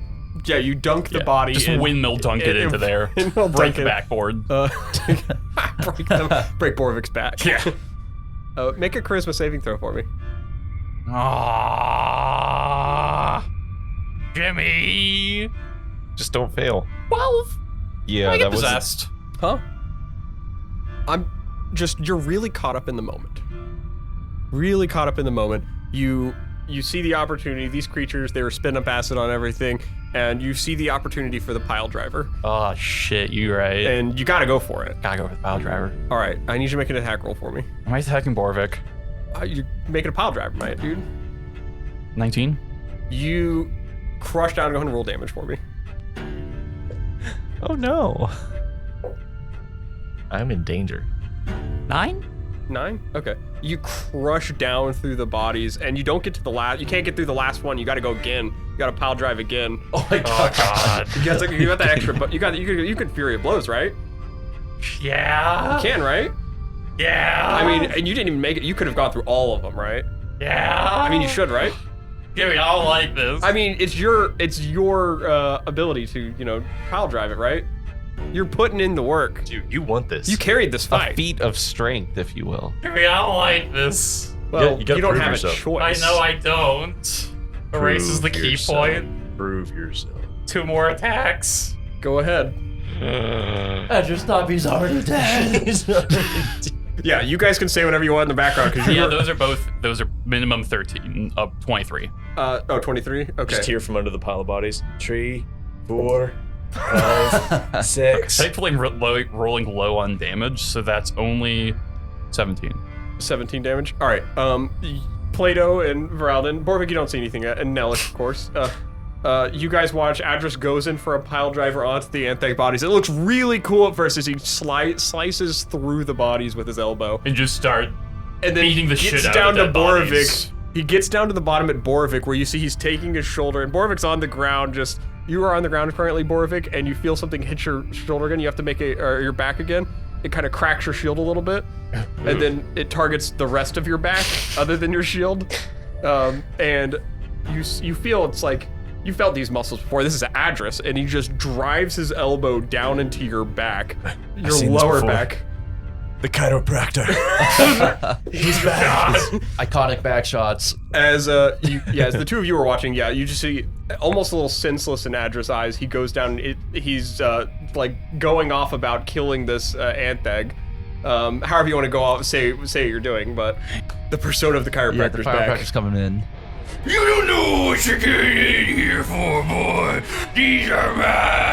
yeah, you dunk the body Just in. windmill dunk it into there. Windmill Break dunk the it. backboard. Break Boravik's back. Yeah. Make a charisma saving throw for me. Ah, Jimmy. Just don't fail. 12. Yeah, I get that was possessed. Huh? You're really caught up in the moment. really caught up in the moment. You see the opportunity. These creatures, they were spitting up acid on everything, and you see the opportunity for the pile driver. Oh shit, you right. And you gotta go for it. Gotta go for the pile driver. All right, I need you to make an attack roll for me. Am I attacking Boravik? You're making a pile driver, right, dude? 19? You crush down. Go ahead and roll damage for me. Oh no. I'm in danger. 9? 9? Okay. You crush down through the bodies, and you don't get to the last. You can't get through the last one. You got to go again. You got to pile drive again. Oh my god. You got that extra, but you can Fury of Blows, right? Yeah. You can, right? Yeah. I mean, and you didn't even make it. You could have gone through all of them, right? Yeah. I mean, you should, right? Give me, I don't like this. I mean, it's your ability to pile drive it, right? You're putting in the work. Dude, you want this. You carried this A fight. feat of strength, if you will. Give me, I don't like this. Well, you gotta don't prove have yourself. a choice. I know I don't. Erases the key point. Prove yourself. 2 more attacks. Go ahead. Adras thought he's already dead. Yeah, you guys can say whatever you want in the background because Yeah, those are minimum 13 of 23. 23? Okay. Just here from under the pile of bodies. 3, 4, 5, 6. Thankfully, I'm rolling low on damage, so that's only 17. 17 damage. All right. Plato and Voralden. Boravik, you don't see anything yet, and Nellis, of course. You guys watch. Adras goes in for a pile driver onto the Anthag bodies. It looks really cool at first as he slices through the bodies with his elbow. And just start And then beating the he gets shit out down of to dead Boravik. bodies. He gets down to the bottom at Boravik where you see he's taking his shoulder, and Boravik's on the ground. You are on the ground currently, Boravik, and you feel something hit your shoulder again. You have to make or your back again. It kind of cracks your shield a little bit, and then it targets the rest of your back other than your shield. And you feel it's like you felt these muscles before. This is Adras, and he just drives his elbow down into your back, your seen this lower before. back. The chiropractor. He's back. Iconic back shots. As as the two of you are watching, you just see almost a little senseless in Adras' eyes. He goes down. He's like going off about killing this Anthag. However you want to go off, say what you're doing, but the persona of the chiropractor's Yeah, the chiropractor's coming in. You don't know what you're getting in here for, boy. These are my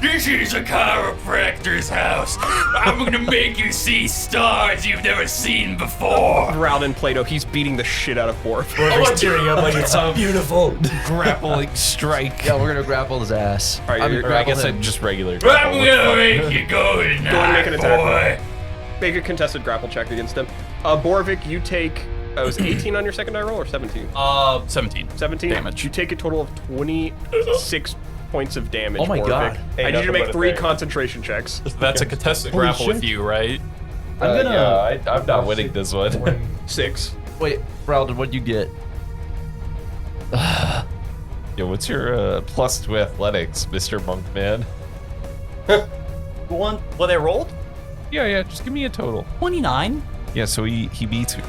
this is a chiropractor's house. I'm gonna make you see stars you've never seen before. Voralden Plato, he's beating the shit out of Borf. Borvik's tearing up like it's beautiful. Grappling strike. Yeah, we're gonna grapple his ass. All right, I mean, Or I guess grapple him. just regular. I'm grapple. gonna make you go tonight, Go and make an attack boy. roll. Make a contested grapple check against him. Boravik, you take. It was 18 on your second die roll or 17? 17. 17 damage. You take a total of 26 points of damage. Oh my Boravik. God. I need you to nothing make but a 3 thing. concentration checks. That's a contested Holy grapple with shit. you, right? I'm gonna Yeah, I'm not winning this one. 6. wait. Voralden, what'd you get? Yo, what's your plus to athletics, Mr. Monkman? What I rolled? Yeah, just give me a total. 29. Yeah, so he beats me.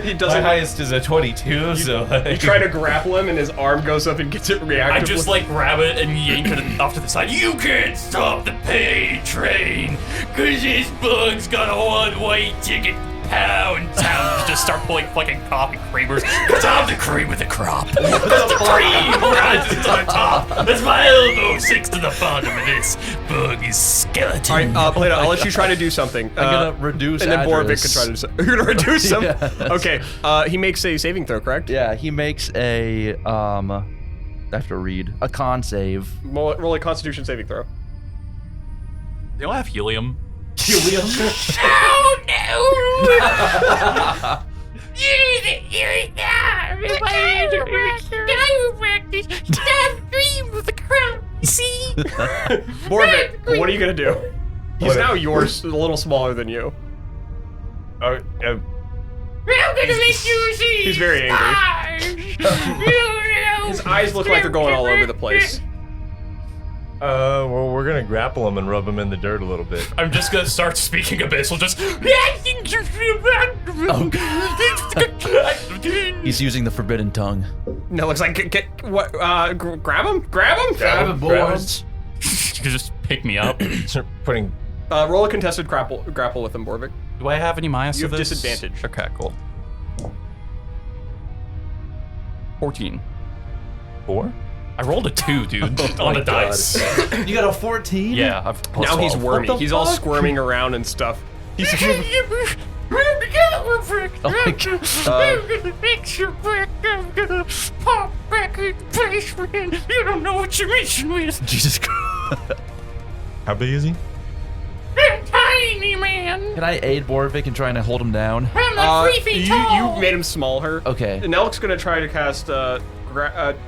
He My doesn't. highest is a 22, so You try to grapple him, and his arm goes up and gets it reactively. I just like grab it and yank it off to the side. You can't stop the pay train, cause this bug's got a one-way ticket town. Just start pulling fucking coffee creamers. Cause I'm the cream with the crop. Cause the cream rises to the top. That's my elbow sticks to the bottom of this bug's skeleton. All right, Plato, I'll let you try to do something. I'm gonna reduce And then Boravik Adras. can try to do something. You're gonna reduce him? Yes. Okay, he makes a saving throw, correct? Yeah, he makes a I have to read a con save. Roll a constitution saving throw. They don't have helium. Helium. Oh no! Boravik, what are you gonna do? He's now yours, a little smaller than you. I'm gonna make you see. He's very angry. His eyes look like they're going all over the place. Well, we're gonna grapple him and rub him in the dirt a little bit. I'm just gonna start speaking abyssal. Just. He's using the forbidden tongue. No, looks like get what? Grab him! Grab him! Grab him, boys. You can just pick me up. Start putting. Roll a contested grapple with him, Boravik. Do I have any minus You to have this? disadvantage. Okay, cool. 14. 4? I rolled a 2, dude, on the dice. You got a 14? Yeah, I've plus Now he's 12. wormy. He's all squirming around and stuff. He's Oh my god. I'm gonna make your back. I'm gonna pop back in the basement. You don't know what you're messing with. Jesus Christ. How big is he? I'm tiny, man. Can I aid Boravik in trying to hold him down? I'm like 3 feet tall. you made him smaller. Okay. And Alek's gonna try to cast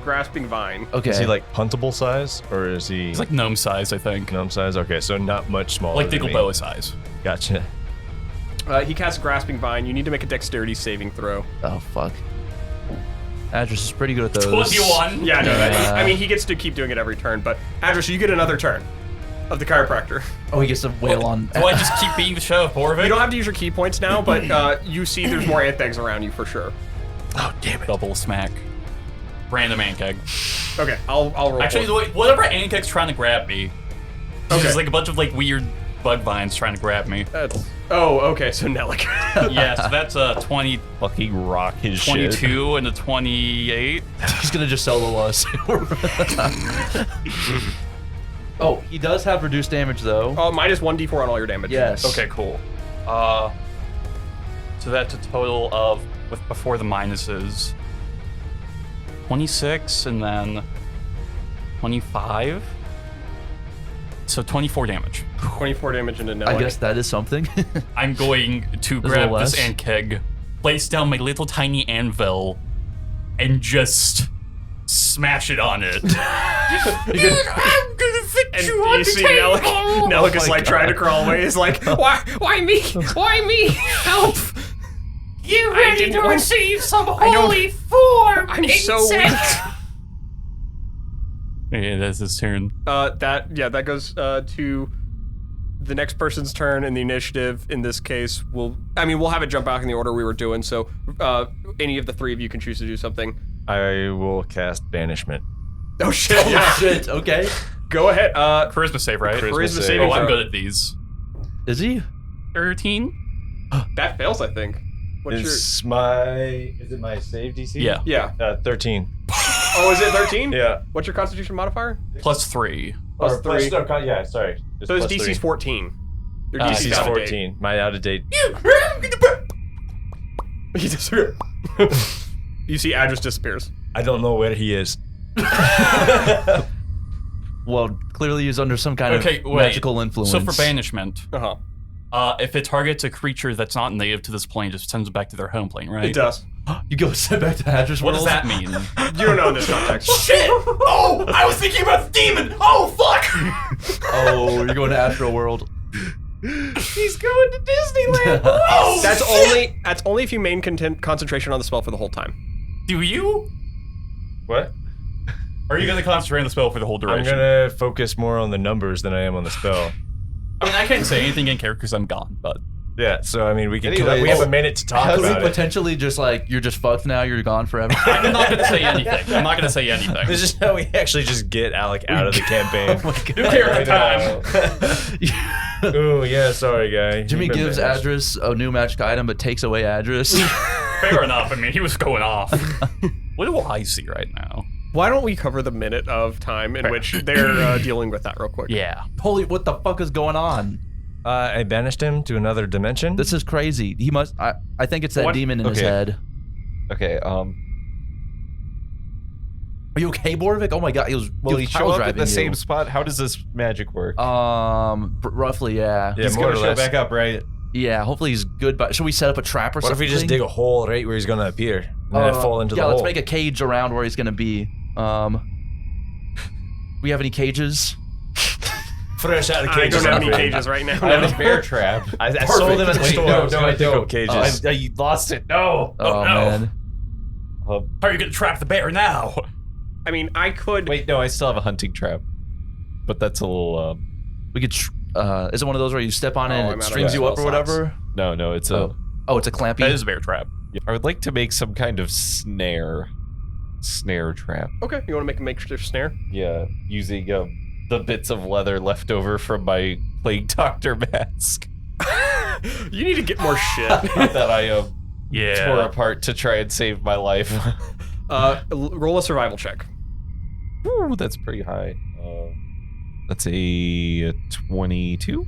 Grasping Vine. Okay. Is he like huntable size, or is he He's like gnome size, I think. gnome size? Okay, so not much smaller. Like than me. Dickleboa size. Gotcha. He casts Grasping Vine. You need to make a dexterity saving throw. Oh, fuck. Adras is pretty good at those. 21. Yeah, no, Yeah. I mean, he gets to keep doing it every turn, but Adras, you get another turn of the chiropractor. Oh, he gets to wail on. Do I just keep beating the shit out of Boravik? You don't have to use your key points now, but you see there's more ant eggs around you for sure. Oh damn it! Double smack. Random ant egg. Okay, I'll roll. Actually, for it. whatever ant egg's trying to grab me. Okay. There's like a bunch of like weird bug vines trying to grab me. Okay, so Nelik. Yeah, so that's a 20, Fucking rock his 22 and a 28. He's gonna just solo us. Oh, he does have reduced damage though. Minus 1d4 on all your damage. Yes. Okay, cool. So that's a total of, with before the minuses, 26 and then 25. So 24 damage. 24 damage into Nelik. I guess that is something. I'm going to a grab little this less. ant keg, place down my little tiny anvil, and just smash it on it. I'm gonna fix And you on you the see table. Nelik is like trying to crawl away. He's like, why me? Why me? Help! You I ready didn't to want- receive some I don't- holy form? I'm so weak. Yeah, that's his turn. That goes to the next person's turn in the initiative. In this case, we'll have it jump back in the order we were doing. So, any of the three of you can choose to do something. I will cast banishment. Oh shit! Yeah. Shit. Okay. Go ahead. Charisma save, right? Charisma save. saving Oh, I'm throw. good at these. Is he? 13? That fails, I think. What's Is it my save DC? Yeah. your? Yeah. 13. Oh, is it 13? Yeah. What's your Constitution modifier? Plus 3. Plus 3. Yeah, sorry. So his DC's 14. Your DC's DC's out of date. 14. My out of date. He disappeared. You see, Adras disappears. I don't know where he is. Well, clearly he's under some kind Okay, of wait. magical influence. So for banishment, Uh huh. if it targets a creature that's not native to this plane, just sends it back to their home plane, right? It does. you go send back to Adras What world? does that mean? You don't know in this context. Shit! Oh, I was thinking about the demon! Oh, fuck! Oh, you're going to Astro World. He's going to Disneyland! Oh, That's only if you main concentration on the spell for the whole time. Do you? What? Or are you going to concentrate on the spell for the whole I'm duration? gonna focus more on the numbers than I am on the spell. I mean, I can't say anything in character because I'm gone, but... Yeah, so I mean, we can. Anyways- we have a minute to talk Could we about it. potentially just like, you're just fucked now, you're gone forever? I'm not going to say anything. I'm not going to say anything. This is how we actually just get Alek out of the campaign. New character time. Ooh, yeah, sorry, guy. Jimmy You've been gives banished. Adras a new magic item, but takes away Adras. Fair enough. I mean, he was going off. What do I see right now? Why don't we cover the minute of time in which they're dealing with that real quick? Yeah. Holy, what the fuck is going on? I banished him to another dimension. This is crazy. He must. I think it's that What? demon in his Okay. head. Okay, Are you okay, Boravik? Oh my god, he was. will he was show pile up at driving the you. same spot? How does this magic work? Roughly, yeah. Yeah, He's more gonna or show less. back up, right? Yeah, hopefully he's good. But should we set up a trap or What if something? we just dig a hole right where he's gonna appear, and then I fall into the yeah, hole? let's make a cage around where he's gonna be. We have any cages? fresh out of I cages. don't have any I'm cages right now. I have a bear trap. I sold them at the Wait, store. no, I was no, gonna I pick up don't. cages. You lost it. No. Oh, no. man. How are you going to trap the bear now? I mean, I could. Wait, no, I still have a hunting trap, but that's a little. We could. Is it one of those where you step on it Oh, and I'm it out of strings you up or spell slots. whatever? No, it's a. Oh, it's a clampy. That is a bear trap. I would like to make some kind of snare trap. Okay, you want to make a makeshift snare? Yeah, using the bits of leather left over from my plague doctor mask You need to get more shit. that I tore Yeah. apart to try and save my life. Roll a survival check. Ooh, that's pretty high. That's a 22.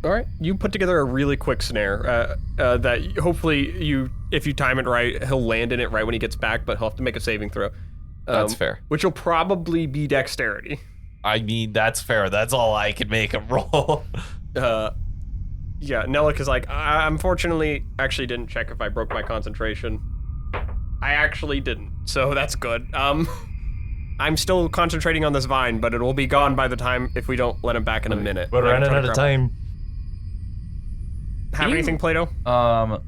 All right, you put together a really quick snare that hopefully if you time it right, he'll land in it right when he gets back, but he'll have to make a saving throw. That's fair. Which will probably be dexterity. I mean, that's fair. That's all I can make him roll. Yeah, Nellick is like, I unfortunately actually didn't check if I broke my concentration. I actually didn't, so that's good. I'm still concentrating on this vine, but it will be gone by the time if we don't let him back in a minute. We're running out of time. Have anything, Plato?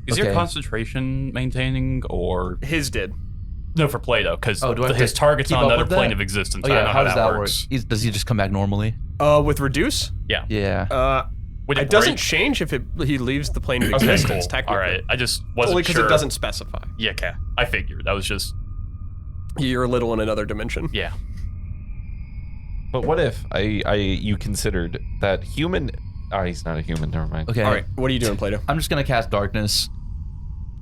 Is your concentration maintaining or His did. no for Plato? Because do I have his to target's keep on up another with that? plane of existence. Oh I yeah, don't know how does that work? works. Does he just come back normally? With reduce? Yeah. Would It doesn't break? change if he leaves the plane of Okay, existence, cool. technically. All right, I just wasn't Only because sure. it doesn't specify. Yeah, okay. I figured that was just You're a little in another dimension. yeah. But what if you considered that human? Oh, he's not a human. Never mind. Okay. All right, what are you doing, Plato? I'm just gonna cast darkness.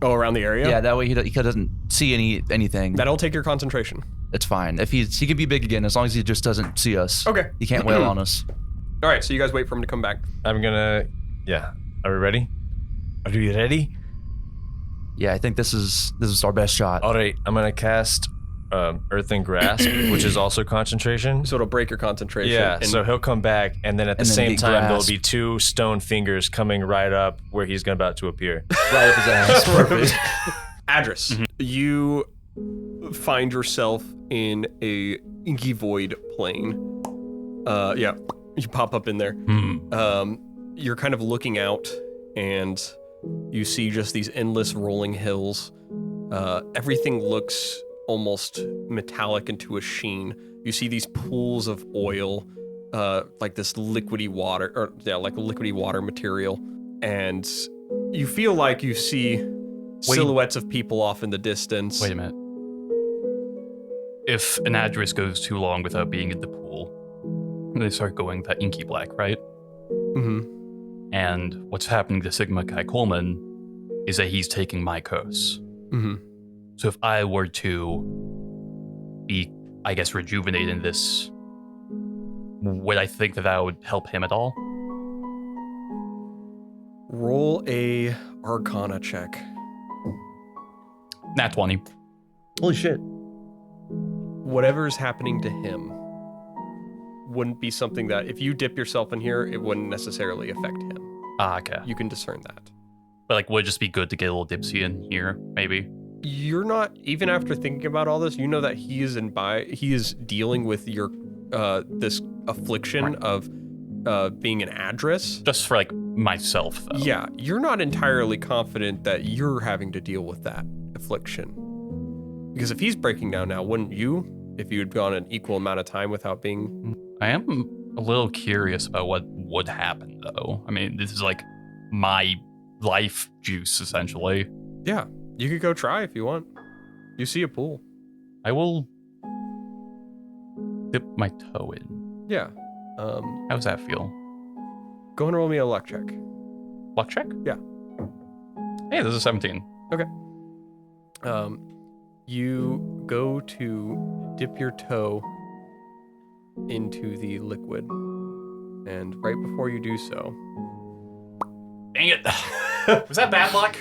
Oh, around the area? Yeah, that way he doesn't see anything. That'll take your concentration. It's fine. If he can be big again as long as he just doesn't see us. Okay. He can't wail on us. All right, so you guys wait for him to come back. Yeah. Are we ready? Are you ready? Yeah, I think this is our best shot. All right, I'm gonna cast Earthen Grasp, which is also concentration. So it'll break your concentration. Yeah, and so he'll come back, and then at the And then same be time, there'll grasp. be 2 stone fingers coming right up where he's about to appear. Right up his ass. Perfect. Adras, you find yourself in a inky void plane. Yeah, you pop up in there. You're kind of looking out, and you see just these endless rolling hills. Everything looks almost metallic into a sheen. You see these pools of oil, like this liquidy water, like liquidy water material, and you feel like you see silhouettes of people off in the distance. Wait a minute. If an Adras goes too long without being in the pool, they start going that inky black, right? Mm-hmm. And what's happening to Sigma Chi Coleman is that he's taking my curse. Mm-hmm. So if I were to be, I guess, rejuvenated in this, would I think that would help him at all? Roll a Arcana check. Nat 20. Holy shit. Whatever's happening to him wouldn't be something that, if you dip yourself in here, it wouldn't necessarily affect him. Ah, okay. You can discern that. But like, would it just be good to get a little dipsy in here, maybe? You're not, even after thinking about all this, you know that he is dealing with your this affliction of being an Adras. Just for like myself, though. Yeah, you're not entirely confident that you're having to deal with that affliction. Because if he's breaking down now, wouldn't you? If you had gone an equal amount of time without being... I am a little curious about what would happen, though. I mean, this is like my life juice, essentially. Yeah, you could go try if you want. You see a pool. I will dip my toe in. Yeah. How does that feel? Go and roll me a luck check. Luck check? Yeah. Hey, this is 17. Okay. You go to dip your toe into the liquid, and right before you do so... Dang it. Was that bad luck?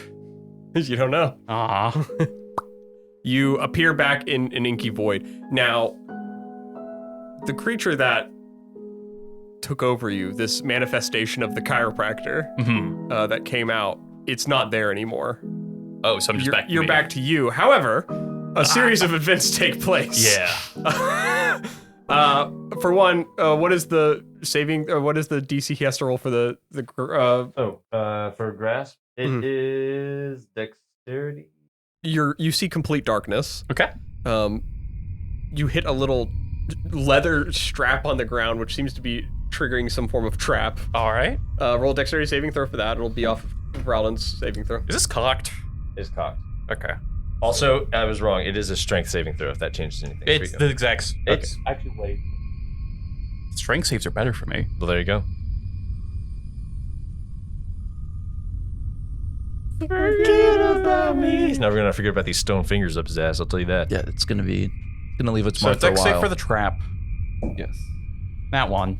You don't know. Ah. You appear back in an inky void. Now, the creature that took over you, this manifestation of the chiropractor that came out, it's not there anymore. Oh, so I'm just back to You're me. back to you. However, a series of events take place. Yeah. For one, what is the saving? What is the DC he has to roll for the? For grasp, it is dexterity. You see complete darkness. Okay. You hit a little leather strap on the ground, which seems to be triggering some form of trap. All right. Roll dexterity saving throw for that. It'll be off of Voralden's saving throw. Is this cocked? Is cocked. Okay. Also, I was wrong. It is a strength saving throw if that changes anything. It's for the you. exact. It's actually wait. Strength saves are better for me. Well, there you go. Forget about me. He's never gonna forget about these stone fingers up his ass. I'll tell you that. Yeah, it's gonna leave its So mark for a dex save while. for the trap. Yes. That one.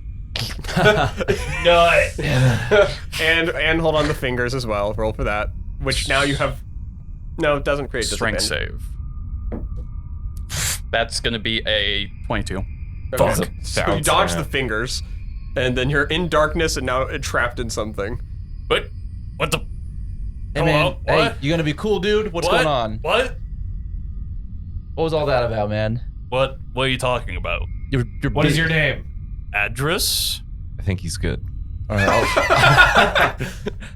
No. and hold on the fingers as well. Roll for that. Which now you have. No, it doesn't create Strength disadvantage. save. That's gonna be a 22. Okay. Fuck. So you dodge the fingers, and then you're in darkness and now trapped in something. What? What the? Hey man, Hello? hey, What? you gonna be cool, dude? What's What? going on? What? What was all that about, man? What are you talking about? What is your name? Adras? I think he's good. All right,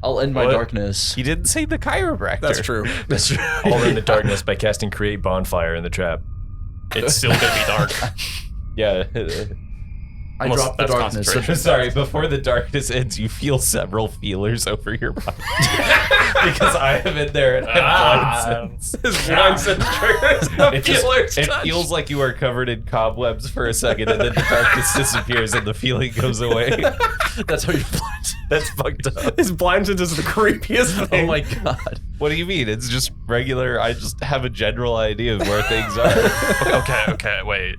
I'll end my What? darkness. He didn't say the chiropractor. That's true. That's all in the darkness by casting create bonfire in the trap. It's still gonna be dark. Yeah. I Unless dropped the that's darkness. concentration. Sorry, before the darkness ends, you feel several feelers over your body. Because I am in there and I have blind sense. His blind sense triggers. It feels like you are covered in cobwebs for a second, and then the darkness disappears and the feeling goes away. That's how you're blind. That's fucked up. His blind sense is the creepiest thing. Oh my god. What do you mean? It's just regular. I just have a general idea of where things are. Okay, wait.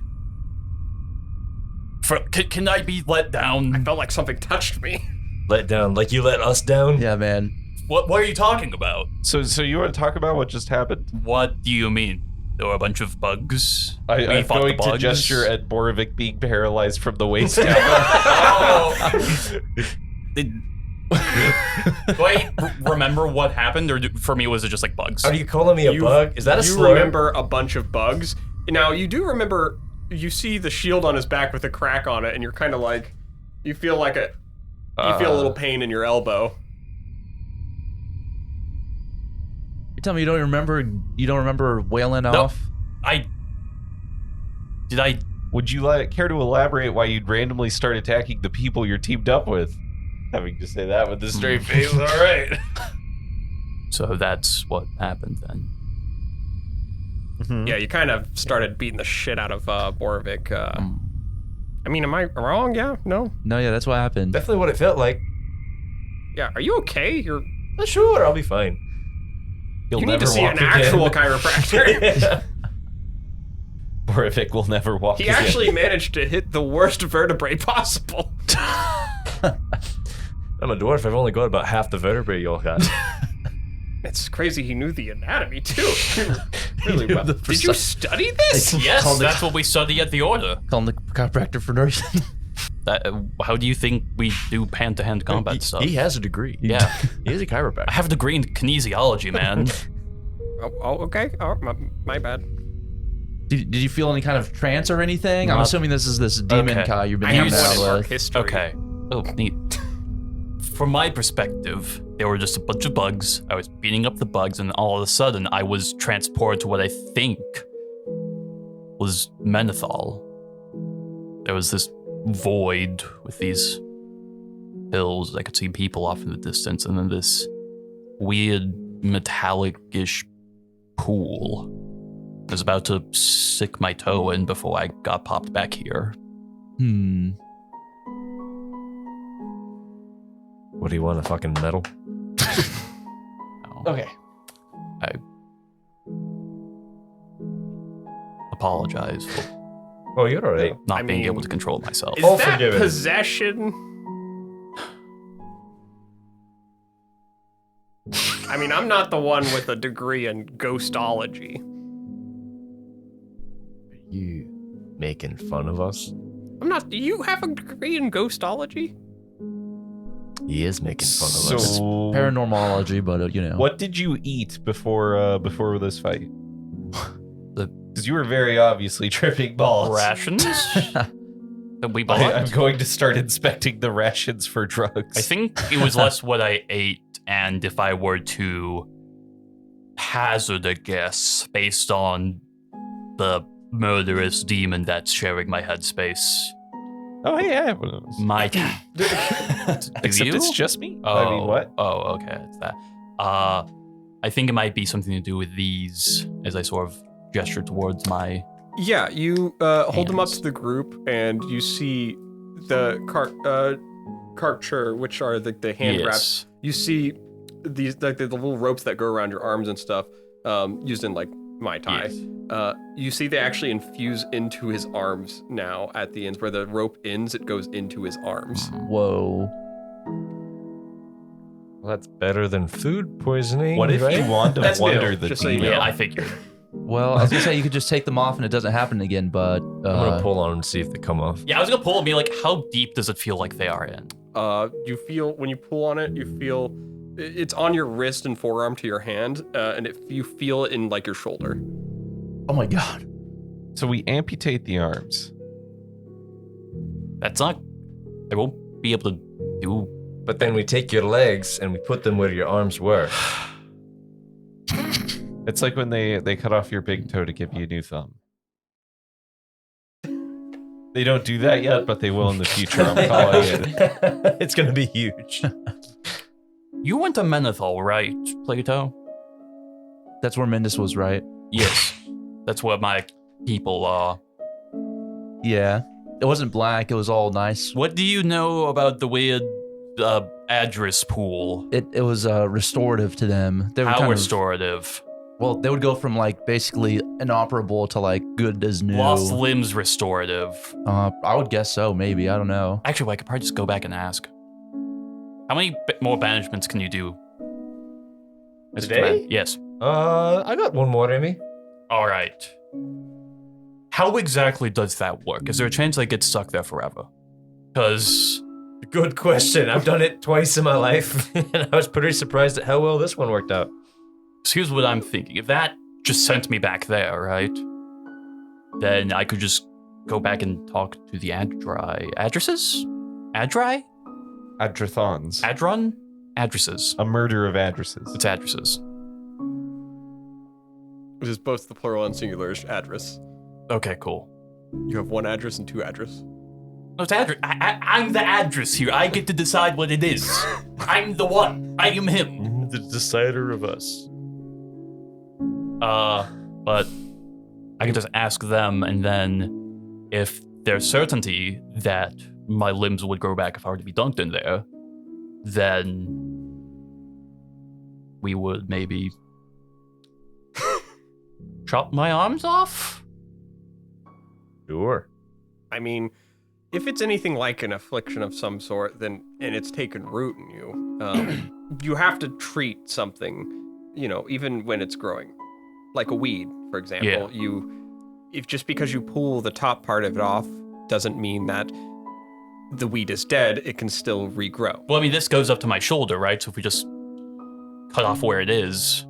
Can I be let down? I felt like something touched me. Let down, like you let us down. Yeah, man. What are you talking about? So you want to talk about what just happened? What do you mean? There were a bunch of bugs. I'm We fought the going to bugs? gesture at Boravik being paralyzed from the waist down. Oh. Do I remember what happened, or for me was it just like bugs? Are you calling me a You- bug? Is that a You slur? remember a bunch of bugs. Now, you do remember, you see the shield on his back with a crack on it, and you're kind of like, you feel like you feel a little pain in your elbow. You tell me you don't remember wailing off? Did I? Would you care to elaborate why you'd randomly start attacking the people you're teamed up with? Having to say that with a straight face, all right. So that's what happened then. Yeah, you kind of started beating the shit out of Boravik. I mean, am I wrong? Yeah? No? No, yeah, that's what happened. Definitely what it felt like. Yeah, are you okay? Sure, I'll be fine. You'll You need to never see walk an again. actual chiropractor. Boravik will never walk He again. actually managed to hit the worst vertebrae possible. I'm a dwarf. I've only got about half the vertebrae y'all got. It's crazy he knew the anatomy, too. Really well. Did you study this? Yes, Called that's what we study at the order. Call him the chiropractor for no reason. How do you think we do hand-to-hand combat stuff? He has a degree. Yeah. He is a chiropractor. I have a degree in kinesiology, man. Okay. Oh, my bad. Did you feel any kind of trance or anything? I'm Not- assuming this is this demon Okay. Kai you've been I have hanging one out in art with. history. Okay. Oh, neat. From my perspective, there were just a bunch of bugs. I was beating up the bugs, and all of a sudden, I was transported to what I think was Menethol. There was this void with these hills. I could see people off in the distance, and then this weird metallic-ish pool. I was about to stick my toe in before I got popped back here. What do you want, a fucking medal? Okay. I apologize for Oh, you're alright. not I being mean, able to control myself. Is All that forgiven. possession? I mean, I'm not the one with a degree in ghostology. You making fun of us? I'm not. Do you have a degree in ghostology? He is making fun of us. So, Paranormalogy, but you know. what did you eat before this fight? The- Because you were very obviously tripping balls. Rations that we bought. I'm going to start inspecting the rations for drugs. I think it was less what I ate, and if I were to hazard a guess based on the murderous demon that's sharing my headspace, Oh yeah. might. Except you? it's just me. Oh, I mean, what? Oh, okay, it's that. I think it might be something to do with these, as I sort of gesture towards my. Yeah, you hold them up Hands. to the group, and you see the carture, which are the hand wraps. Yes. You see these like the little ropes that go around your arms and stuff, used in like Mai Tai. Yes. You see they actually infuse into his arms now at the ends where the rope ends. It goes into his arms. Whoa. Well, that's better than food poisoning. What if right? you wand That's of wonder new, the just so you demon? know. Yeah, I figured. Well, I was gonna say you could just take them off and it doesn't happen again, but I'm gonna pull on them to see if they come off. Yeah, I was gonna pull and be like, how deep does it feel like they are in? You feel when you pull on it, you feel it's on your wrist and forearm to your hand, and you feel it in like your shoulder. oh my god. So we amputate the arms. That's not. I won't be able to do. But then we take your legs and we put them where your arms were. It's like when they cut off your big toe to give you a new thumb. They don't do that yet, but they will in the future. I'm calling it. It's gonna be huge. You went to Menethol, right, Plato? That's where Mendus was, right? Yes. That's where my people are. Yeah. It wasn't black, it was all nice. What do you know about the weird Adras pool? It was restorative to them. They were How kind restorative? well, they would go from like basically inoperable to like good as new. Lost limbs restorative. I would guess so, maybe. I don't know. Actually, I could probably just go back and ask. How many more banishments can you do? Mr. Today? Command? Yes. I got one more, Amy. All right. How exactly does that work? Is there a chance I get stuck there forever? Because Good question. I've done it twice in my life, and I was pretty surprised at how well this one worked out. here's what I'm thinking. If that just sent me back there, right? Then I could just go back and talk to the addresses? Adri? Adrathons. Adron? Addresses. A murder of addresses. It's addresses. Which is both the plural and singular address. Okay, cool. You have one address and two address. No, it's address. I'm the address here. I get to decide what it is. I'm the one. I am him. The decider of us. But I can just ask them, and then if there's certainty that my limbs would grow back if I were to be dunked in there, then we would maybe chop my arms off? Sure. I mean, if it's anything like an affliction of some sort, then and it's taken root in you, you have to treat something, even when it's growing, like a weed, for example. Yeah. If just because you pull the top part of it off doesn't mean that the weed is dead, it can still regrow. Well, I mean, this goes up to my shoulder, right? So if we just cut off where it is,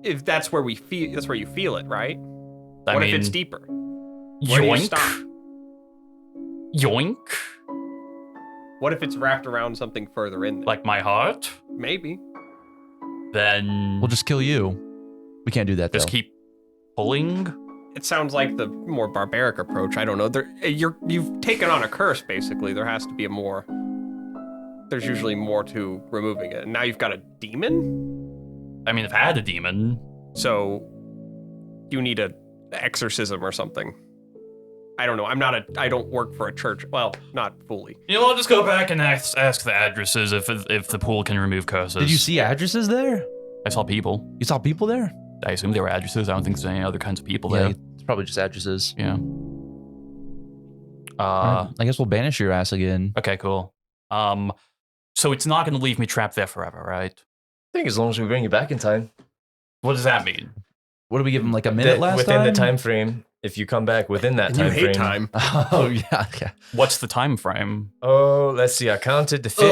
If that's where you feel it, right? I What mean, if it's deeper? Where do you yoink, stop? yoink, What if it's wrapped around something further in there? like my heart. Maybe. Then We'll just kill you. We can't do that though. just keep pulling. It sounds like the more barbaric approach. I don't know. You've taken on a curse, basically. There has to be there's usually more to removing it. And now you've got a demon? I mean, if I had a demon, So you need an exorcism or something. I don't know. I don't work for a church. Well, not fully. I'll just go back and ask the addresses if the pool can remove curses. Did you see addresses there? I saw people. You saw people there? I assume they were addresses. I don't think there's any other kinds of people Yeah, there. it's probably just addresses. Yeah. Alright, I guess we'll banish your ass again. Okay, cool. So it's not going to leave me trapped there forever, right? I think as long as we bring you back in time. What does that mean? What did we give him, like a minute last within time? the time frame, if you come back within that And time you hate frame. time. Oh, yeah. Okay. What's the time frame? Oh, let's see. I counted to 15.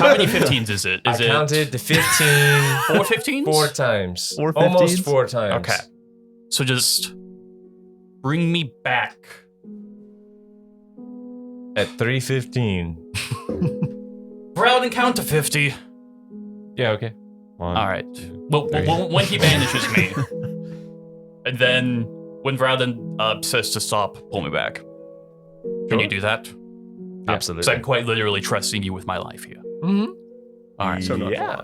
How many 15s is it? Is I counted to 15 it 4 15s? 4 times. 4 Almost 15s? 4 times. Okay. So just bring me back. At 3:15. Voralden, count to 50. Yeah, okay. One, All right. two, Well, three. when he banishes me, and then when Voralden says to stop, pull me back. Can you do that? Absolutely. Because I'm quite literally trusting you with my life here. Mm-hmm. All right. So not for Yeah.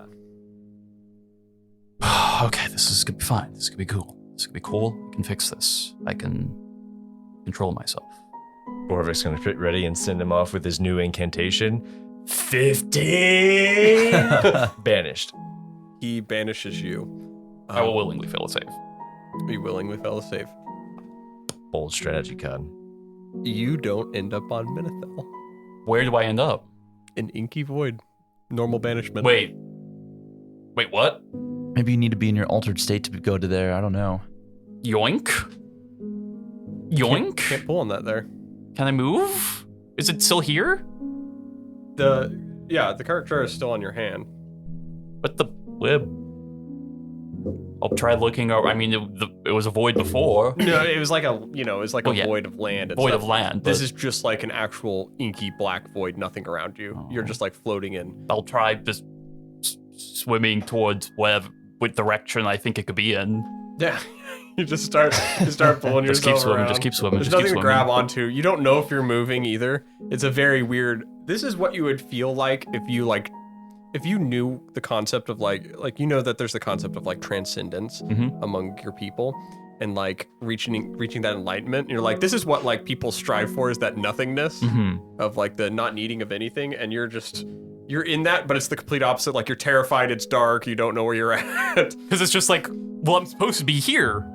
long. Okay, this is gonna be fine. This is gonna be cool. This is gonna be cool. I can fix this. I can control myself. Boravik's gonna get ready and send him off with his new incantation. 15. Banished. He banishes you. I will willingly fail a save. You willingly fail a save. Bold strategy, Con. You don't end up on Menethel. Where do I end up? An inky void. Normal banishment. Wait, what? Maybe you need to be in your altered state to go to there. I don't know. Yoink? Yoink? Can't pull on that there. Can I move? Is it still here? The character is still on your hand. But the web. I'll try looking over. I mean, it was a void before. No, it was like a void of land. Void of land. This is just like an actual inky black void, nothing around you. You're just like floating in. I'll try just swimming towards whatever direction I think it could be in. Yeah. You just start pulling Just yourself keep swimming, around. just keep swimming. There's just keep nothing to swimming. grab onto. You don't know if you're moving either. It's a very weird. This is what you would feel like if you knew the concept of like that there's the concept of like transcendence among your people and like reaching that enlightenment. And you're like, this is what like people strive for, is that nothingness of like the not needing of anything, and you're in that, but it's the complete opposite. Like you're terrified, it's dark, you don't know where you're at. Because it's just like, well, I'm supposed to be here,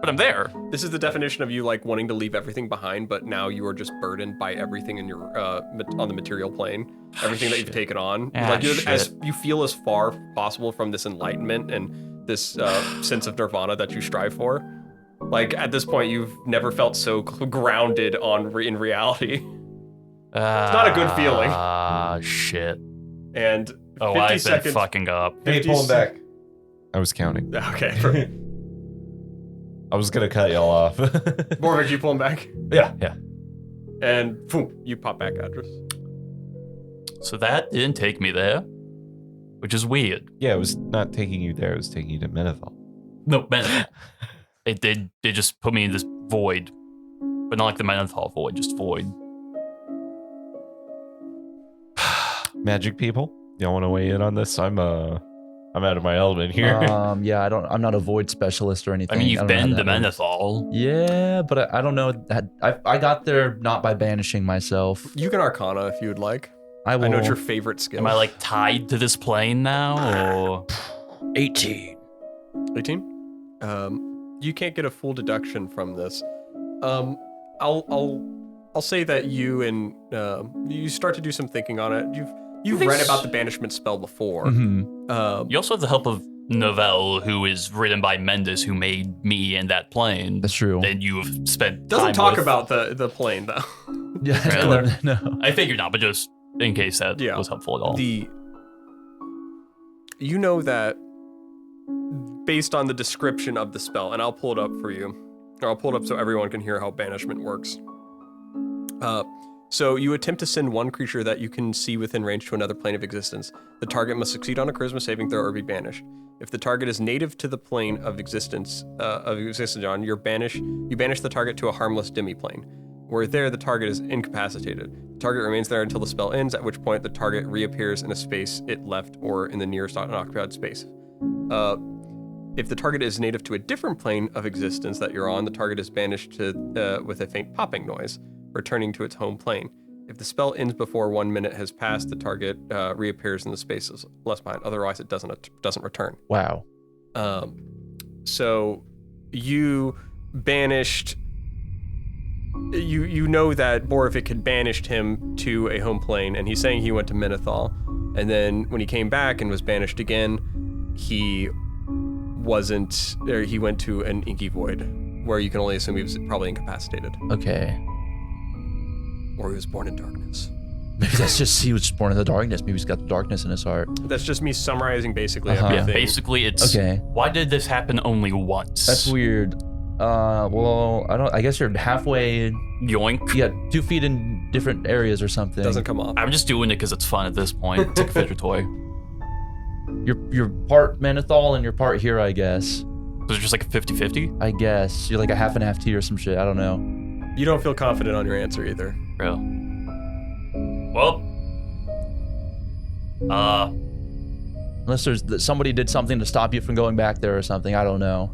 but I'm there. This is the definition of you like wanting to leave everything behind, but now you are just burdened by everything in your on the material plane, everything that you've taken on. Like as you feel as far possible from this enlightenment and this sense of nirvana that you strive for. Like at this point, you've never felt so grounded in reality. It's not a good feeling. Shit. And 50 I've been seconds. fucking up. Hey, pull him back. I was counting. Okay. I was gonna cut y'all off. Boravik, you pull him back, Yeah. and boom, you pop back, Adras. So that didn't take me there, which is weird. Yeah, it was not taking you there. It was taking you to Menethil. No, Menethol. They just put me in this void, but not like the Menethol void, just void. Magic people, y'all want to weigh in on this? I'm out of my element here. Yeah, I'm not a void specialist or anything. I mean, you've don't know been how to that works. Menethol. Yeah, but I don't know. I got there not by banishing myself. You can Arcana if you would like. I will. I know it's your favorite skill. Am I like tied to this plane now, or 18. 18? You can't get a full deduction from this. I'll say that you start to do some thinking on it. You've read about the banishment spell before. you also have the help of Novelle, who is written by Mendes, who made me and that plane. That's true. And you have spent Doesn't time talk with. about the plane though. Yeah, Really? no. I figured not, but just in case that Yeah. was helpful at all. You know that based on the description of the spell, and I'll pull it up for you, or I'll pull it up so everyone can hear how banishment works. So you attempt to send one creature that you can see within range to another plane of existence. The target must succeed on a charisma saving throw or be banished. If the target is native to the plane of existence on, you banish the target to a harmless demi-plane. Where there, the target is incapacitated. The target remains there until the spell ends, at which point the target reappears in a space it left or in the nearest unoccupied space. If the target is native to a different plane of existence that you're on, the target is banished with a faint popping noise, returning to its home plane. If the spell ends before 1 minute has passed, the target reappears in the spaces left behind. Otherwise, it doesn't return. Wow. So you banished. You know that Boravik had banished him to a home plane, and he's saying he went to Menethol. And then when he came back and was banished again, he went to an inky void, where you can only assume he was probably incapacitated. Okay. Or he was born in darkness. Maybe that's just he was just born in the darkness. Maybe he's got the darkness in his heart. That's just me summarizing basically Uh-huh. everything. Basically, it's Okay. why did this happen only once? That's weird. Well, I guess you're halfway. Yoink. You got 2 feet in different areas or something. Doesn't come off. I'm just doing it because it's fun at this point. It's like a fidget toy. You're part Menethol and you're part here, I guess. So it's just like a 50-50? I guess you're like a half and half T or some shit. I don't know. You don't feel confident on your answer either. Real. Well. Unless somebody did something to stop you from going back there or something. I don't know.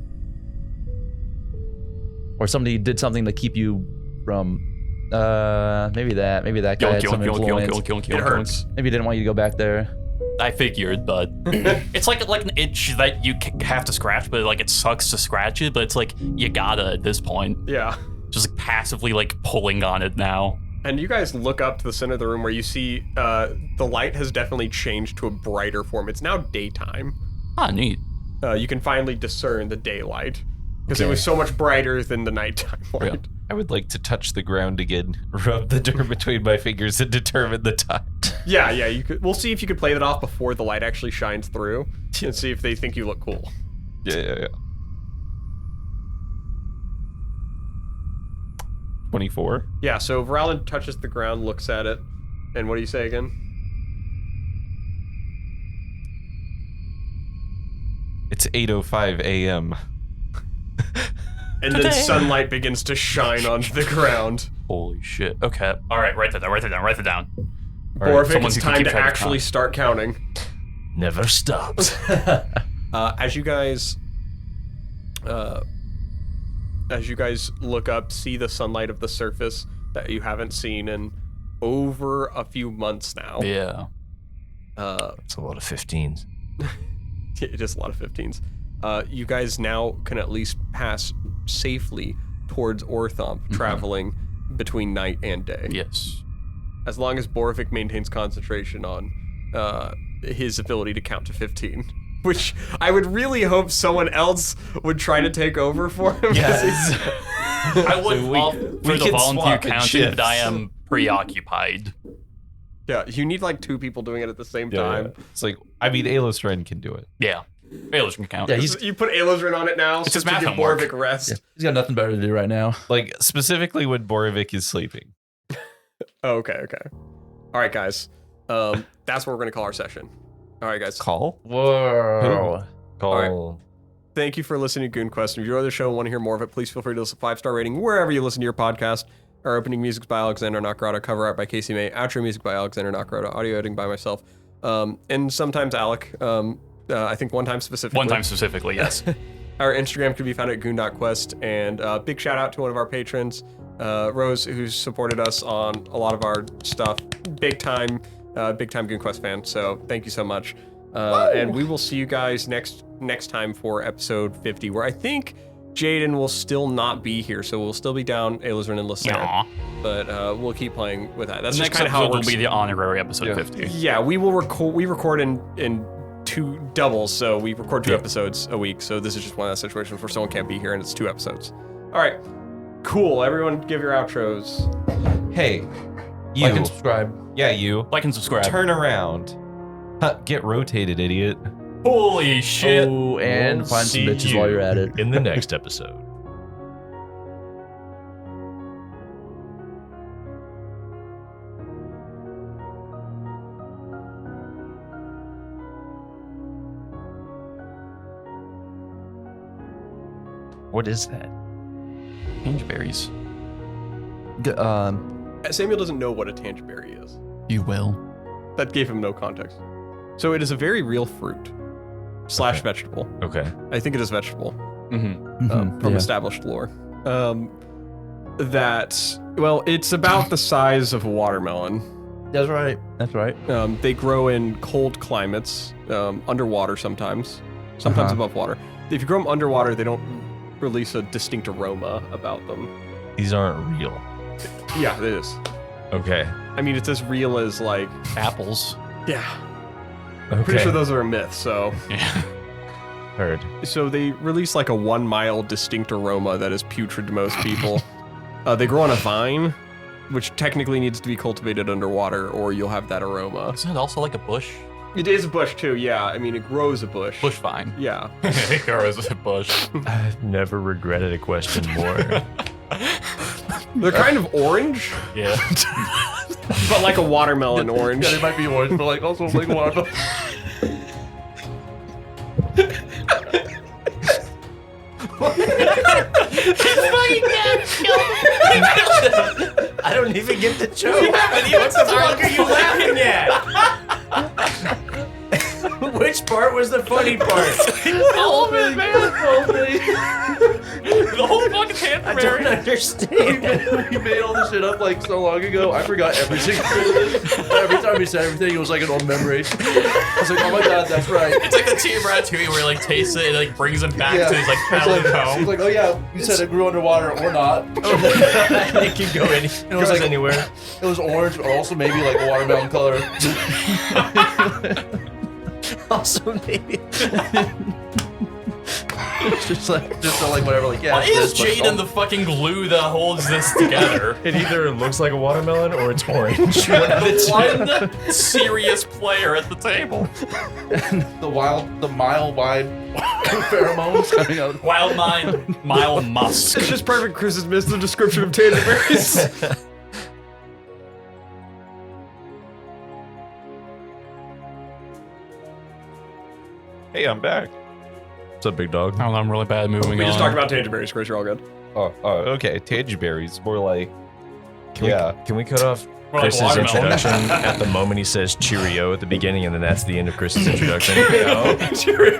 Or somebody did something to keep you from Maybe that guy had some influence. It hurts. Maybe he didn't want you to go back there. I figured, but it's like an itch that you have to scratch, but like it sucks to scratch it, but it's like you gotta at this point. Yeah. Just like passively like pulling on it now. And you guys look up to the center of the room where you see the light has definitely changed to a brighter form. It's now daytime. Ah, neat. You can finally discern the daylight because it was so much brighter than the nighttime light. Yeah. I would like to touch the ground again, rub the dirt between my fingers, and determine the time. Yeah, you could. We'll see if you could play that off before the light actually shines through, and see if they think you look cool. Yeah. 24. Yeah. So Voralden touches the ground, looks at it, and what do you say again? It's 8:05 a.m. And then sunlight begins to shine onto the ground. Holy shit. Okay. All right, write that down. Boravik, it's time to actually start counting. Never stops. As you guys look up, see the sunlight of the surface that you haven't seen in over a few months now. Yeah. It's a lot of 15s. It is a lot of 15s. You guys now can at least pass safely towards Orthomp, traveling between night and day. Yes. As long as Boravik maintains concentration on his ability to count to 15. Which I would really hope someone else would try to take over for him. Yes. I would for the can volunteer swap in counting, shifts. but I am preoccupied. Yeah, you need like 2 people doing it at the same time. It's like, I mean, Alosrin can do it. Yeah. Baylor's can count. Yeah, You put Alosrin on it now It's so his to math give homework. Boravik rest. Yeah, he's got nothing better to do right now. Like, specifically when Boravik is sleeping. Oh, okay. All right, guys. That's what we're going to call our session. All right, guys. Call? Whoa. Call. Thank you for listening to Goon Quest. If you enjoy the show and want to hear more of it, please feel free to leave a 5-star rating wherever you listen to your podcast. Our opening music's by Alexander Nakarada, cover art by Kasey May, outro music by Alexander Nakarada, audio editing by myself, and sometimes Alek. I think one time specifically. Yes. Our Instagram can be found at goon.quest, and big shout out to one of our patrons, Rose, who's supported us on a lot of our stuff. Big time Goon Quest fan. So thank you so much. And we will see you guys next time for episode 50, where I think Jayden will still not be here, so we'll still be down Alosrin and Lehsair. Aw. But we'll keep playing with that. That's Next just kind of how it episode works. will be the honorary episode 50. Yeah, we record in 2 doubles, so we record 2 episodes a week. So this is just one of those situations where someone can't be here and it's 2 episodes. All right, cool. Everyone, give your outros. Hey, you. Like and subscribe. Yeah, you. Like and subscribe. Turn around. Get rotated, idiot. Holy shit. Oh, and find some See bitches you while you're at it. in the next episode. What is that? Tangerberries. Samuel doesn't know what a tangerberry is. You will. That gave him no context. So it is a very real fruit / vegetable. Okay. I think it is vegetable. Mm-hmm. From established lore. It's about the size of a watermelon. That's right. They grow in cold climates, underwater sometimes above water. If you grow them underwater, they don't release a distinct aroma about them. These aren't real. Yeah, it is. Okay. I mean, it's as real as like, Apples. yeah. Okay. Pretty sure those are a myth, so. Yeah. Heard. So they release like a 1 mile distinct aroma that is putrid to most people. They grow on a vine, which technically needs to be cultivated underwater, or you'll have that aroma. Isn't it also like a bush? It is a bush too, yeah. I mean, it grows a bush. Bush vine. Yeah. Or is it a bush? I've never regretted a question more. They're kind of orange, Yeah. but like a watermelon orange. Yeah, they might be orange, but like also like watermelon. I don't even get the joke. What the fuck are you laughing at? Which part was the funny part? All of it, man. The whole fucking Canterbury. understand. He made all this shit up like so long ago. I forgot every single bit of it. Every time he said everything, it was like an old memory. I was like, oh my god, that's right. It's like the Team Ratatouille where he like tastes it and like brings him back to his like It's childhood like, home. he's like, oh yeah, you said it grew underwater or not. It can go it was like- anywhere. It was orange, but also maybe like a watermelon color. Also, maybe. just like whatever. Like, yeah. Why it's is this, but Jayden the fucking glue that holds this together? It either looks like a watermelon or it's orange. One of the two. One serious player at the table. the mile wide pheromones coming out. Wild mind, mile musk. It's just perfect. Chris has missed the description of Tangerberries. Hey, I'm back. What's up, big dog? Oh, I'm really bad moving on. We just talked about Tangerberries, Chris. You're all good. Oh, okay. Tangerberries, more like. Can we cut off More like Chris's watermelon. introduction at the moment he says Cheerio at the beginning, and then that's the end of Chris's introduction? Cheerio.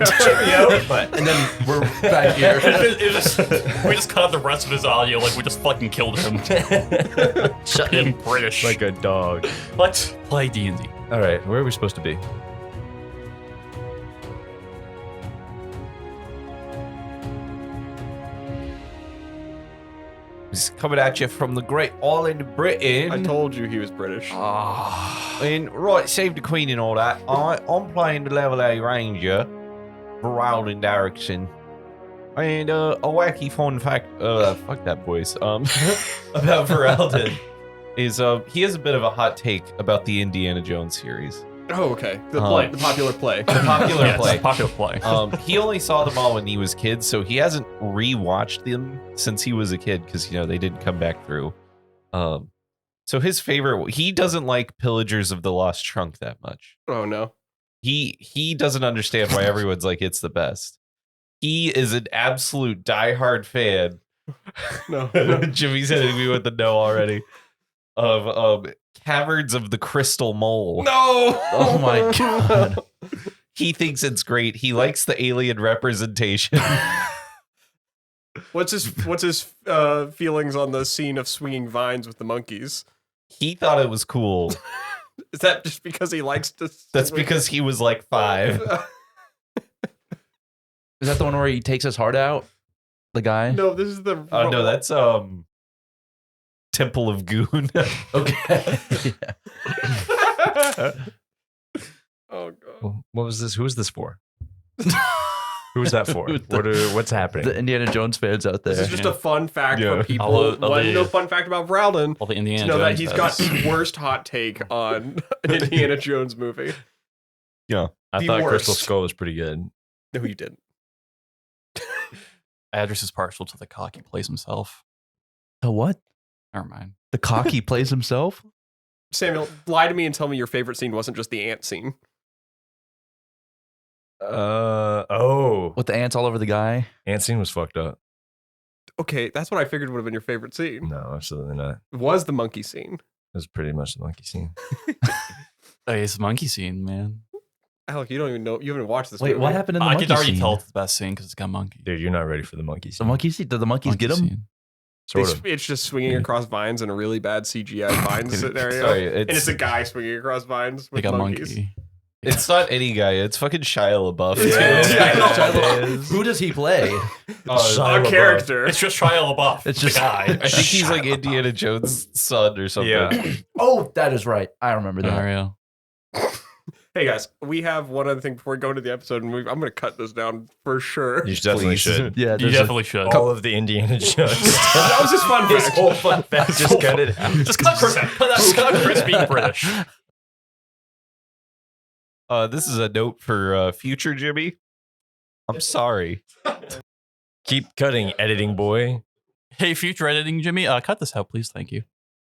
But And then we're back here. We just cut out the rest of his audio like we just fucking killed him. shut Being him British. like a dog. Let's play D&D. All right, where are we supposed to be? He's coming at you from the great island of Britain. I told you he was British. And right, save the queen and all that. I'm playing the level A ranger, Voralden Derrickson. And a wacky fun fact, fuck that voice. About Voralden is he has a bit of a hot take about the Indiana Jones series. Oh, okay. The popular play. The popular Yes, play. popular play. He only saw them all when he was kid, so he hasn't rewatched them since he was a kid because they didn't come back through. So his favorite, he doesn't like Pillagers of the Lost Trunk that much. Oh no. He doesn't understand why everyone's like it's the best. He is an absolute diehard fan. No. Jimmy's hitting me with the no already. Of Caverns of the Crystal Mole. No. Oh my god. He thinks it's great. He likes the alien representation. What's his feelings on the scene of swinging vines with the monkeys? He thought it was cool. Is that just because he likes to? That's because he was like 5. Is that the one where he takes his heart out? The guy? No, this is the. Oh no, that's Temple of Goon. Okay. Oh god. Well, what was this? Who was this for? Who was that for? What's happening? The Indiana Jones fans out there. This is just a fun fact Yeah. for people. All the- One no fun fact about Voralden. All the To Indiana know that Jones he's fans. got the worst hot take on an Indiana Jones movie. Yeah. I the thought worst. Crystal Skull was pretty good. No, you didn't. Adras is partial to the cock he plays himself. The what? Never mind. The cock he plays himself? Samuel, lie to me and tell me your favorite scene wasn't just the ant scene. Oh. With the ants all over the guy? Ant scene was fucked up. Okay, that's what I figured would have been your favorite scene. No, absolutely not. Was the monkey scene. It was pretty much the monkey scene. Hey, it's the monkey scene, man. Alec, you don't even know. You haven't watched this Wait, movie. what happened in the I monkey could already scene? tell it's the best scene because it's got monkey. Dude, you're not ready for the monkey The scene. monkey scene? Did the monkeys get him? Scene. Sort of. It's just swinging across vines in a really bad CGI vine scenario. Sorry, and it's a guy swinging across vines They with got monkeys. monkey. It's not any guy. It's fucking Shia LaBeouf. Yeah. too. Yeah. Who does he play? A character. It's just Shia LaBeouf. It's the just- guy. I think he's like Indiana Jones' son or something. Yeah. Oh, that is right. I remember that. Mario. Hey guys, we have one other thing before we go into the episode, and I'm going to cut this down for sure. You definitely Please. should. Yeah, You there's a- definitely should. All of the Indiana Jones. That was just fun His fact. whole fun fact. Just cut it out. Just cut Chris being British. This is a note for future Jimmy. I'm sorry. Keep cutting, editing boy. Hey, future editing Jimmy, cut this out, please. Thank you.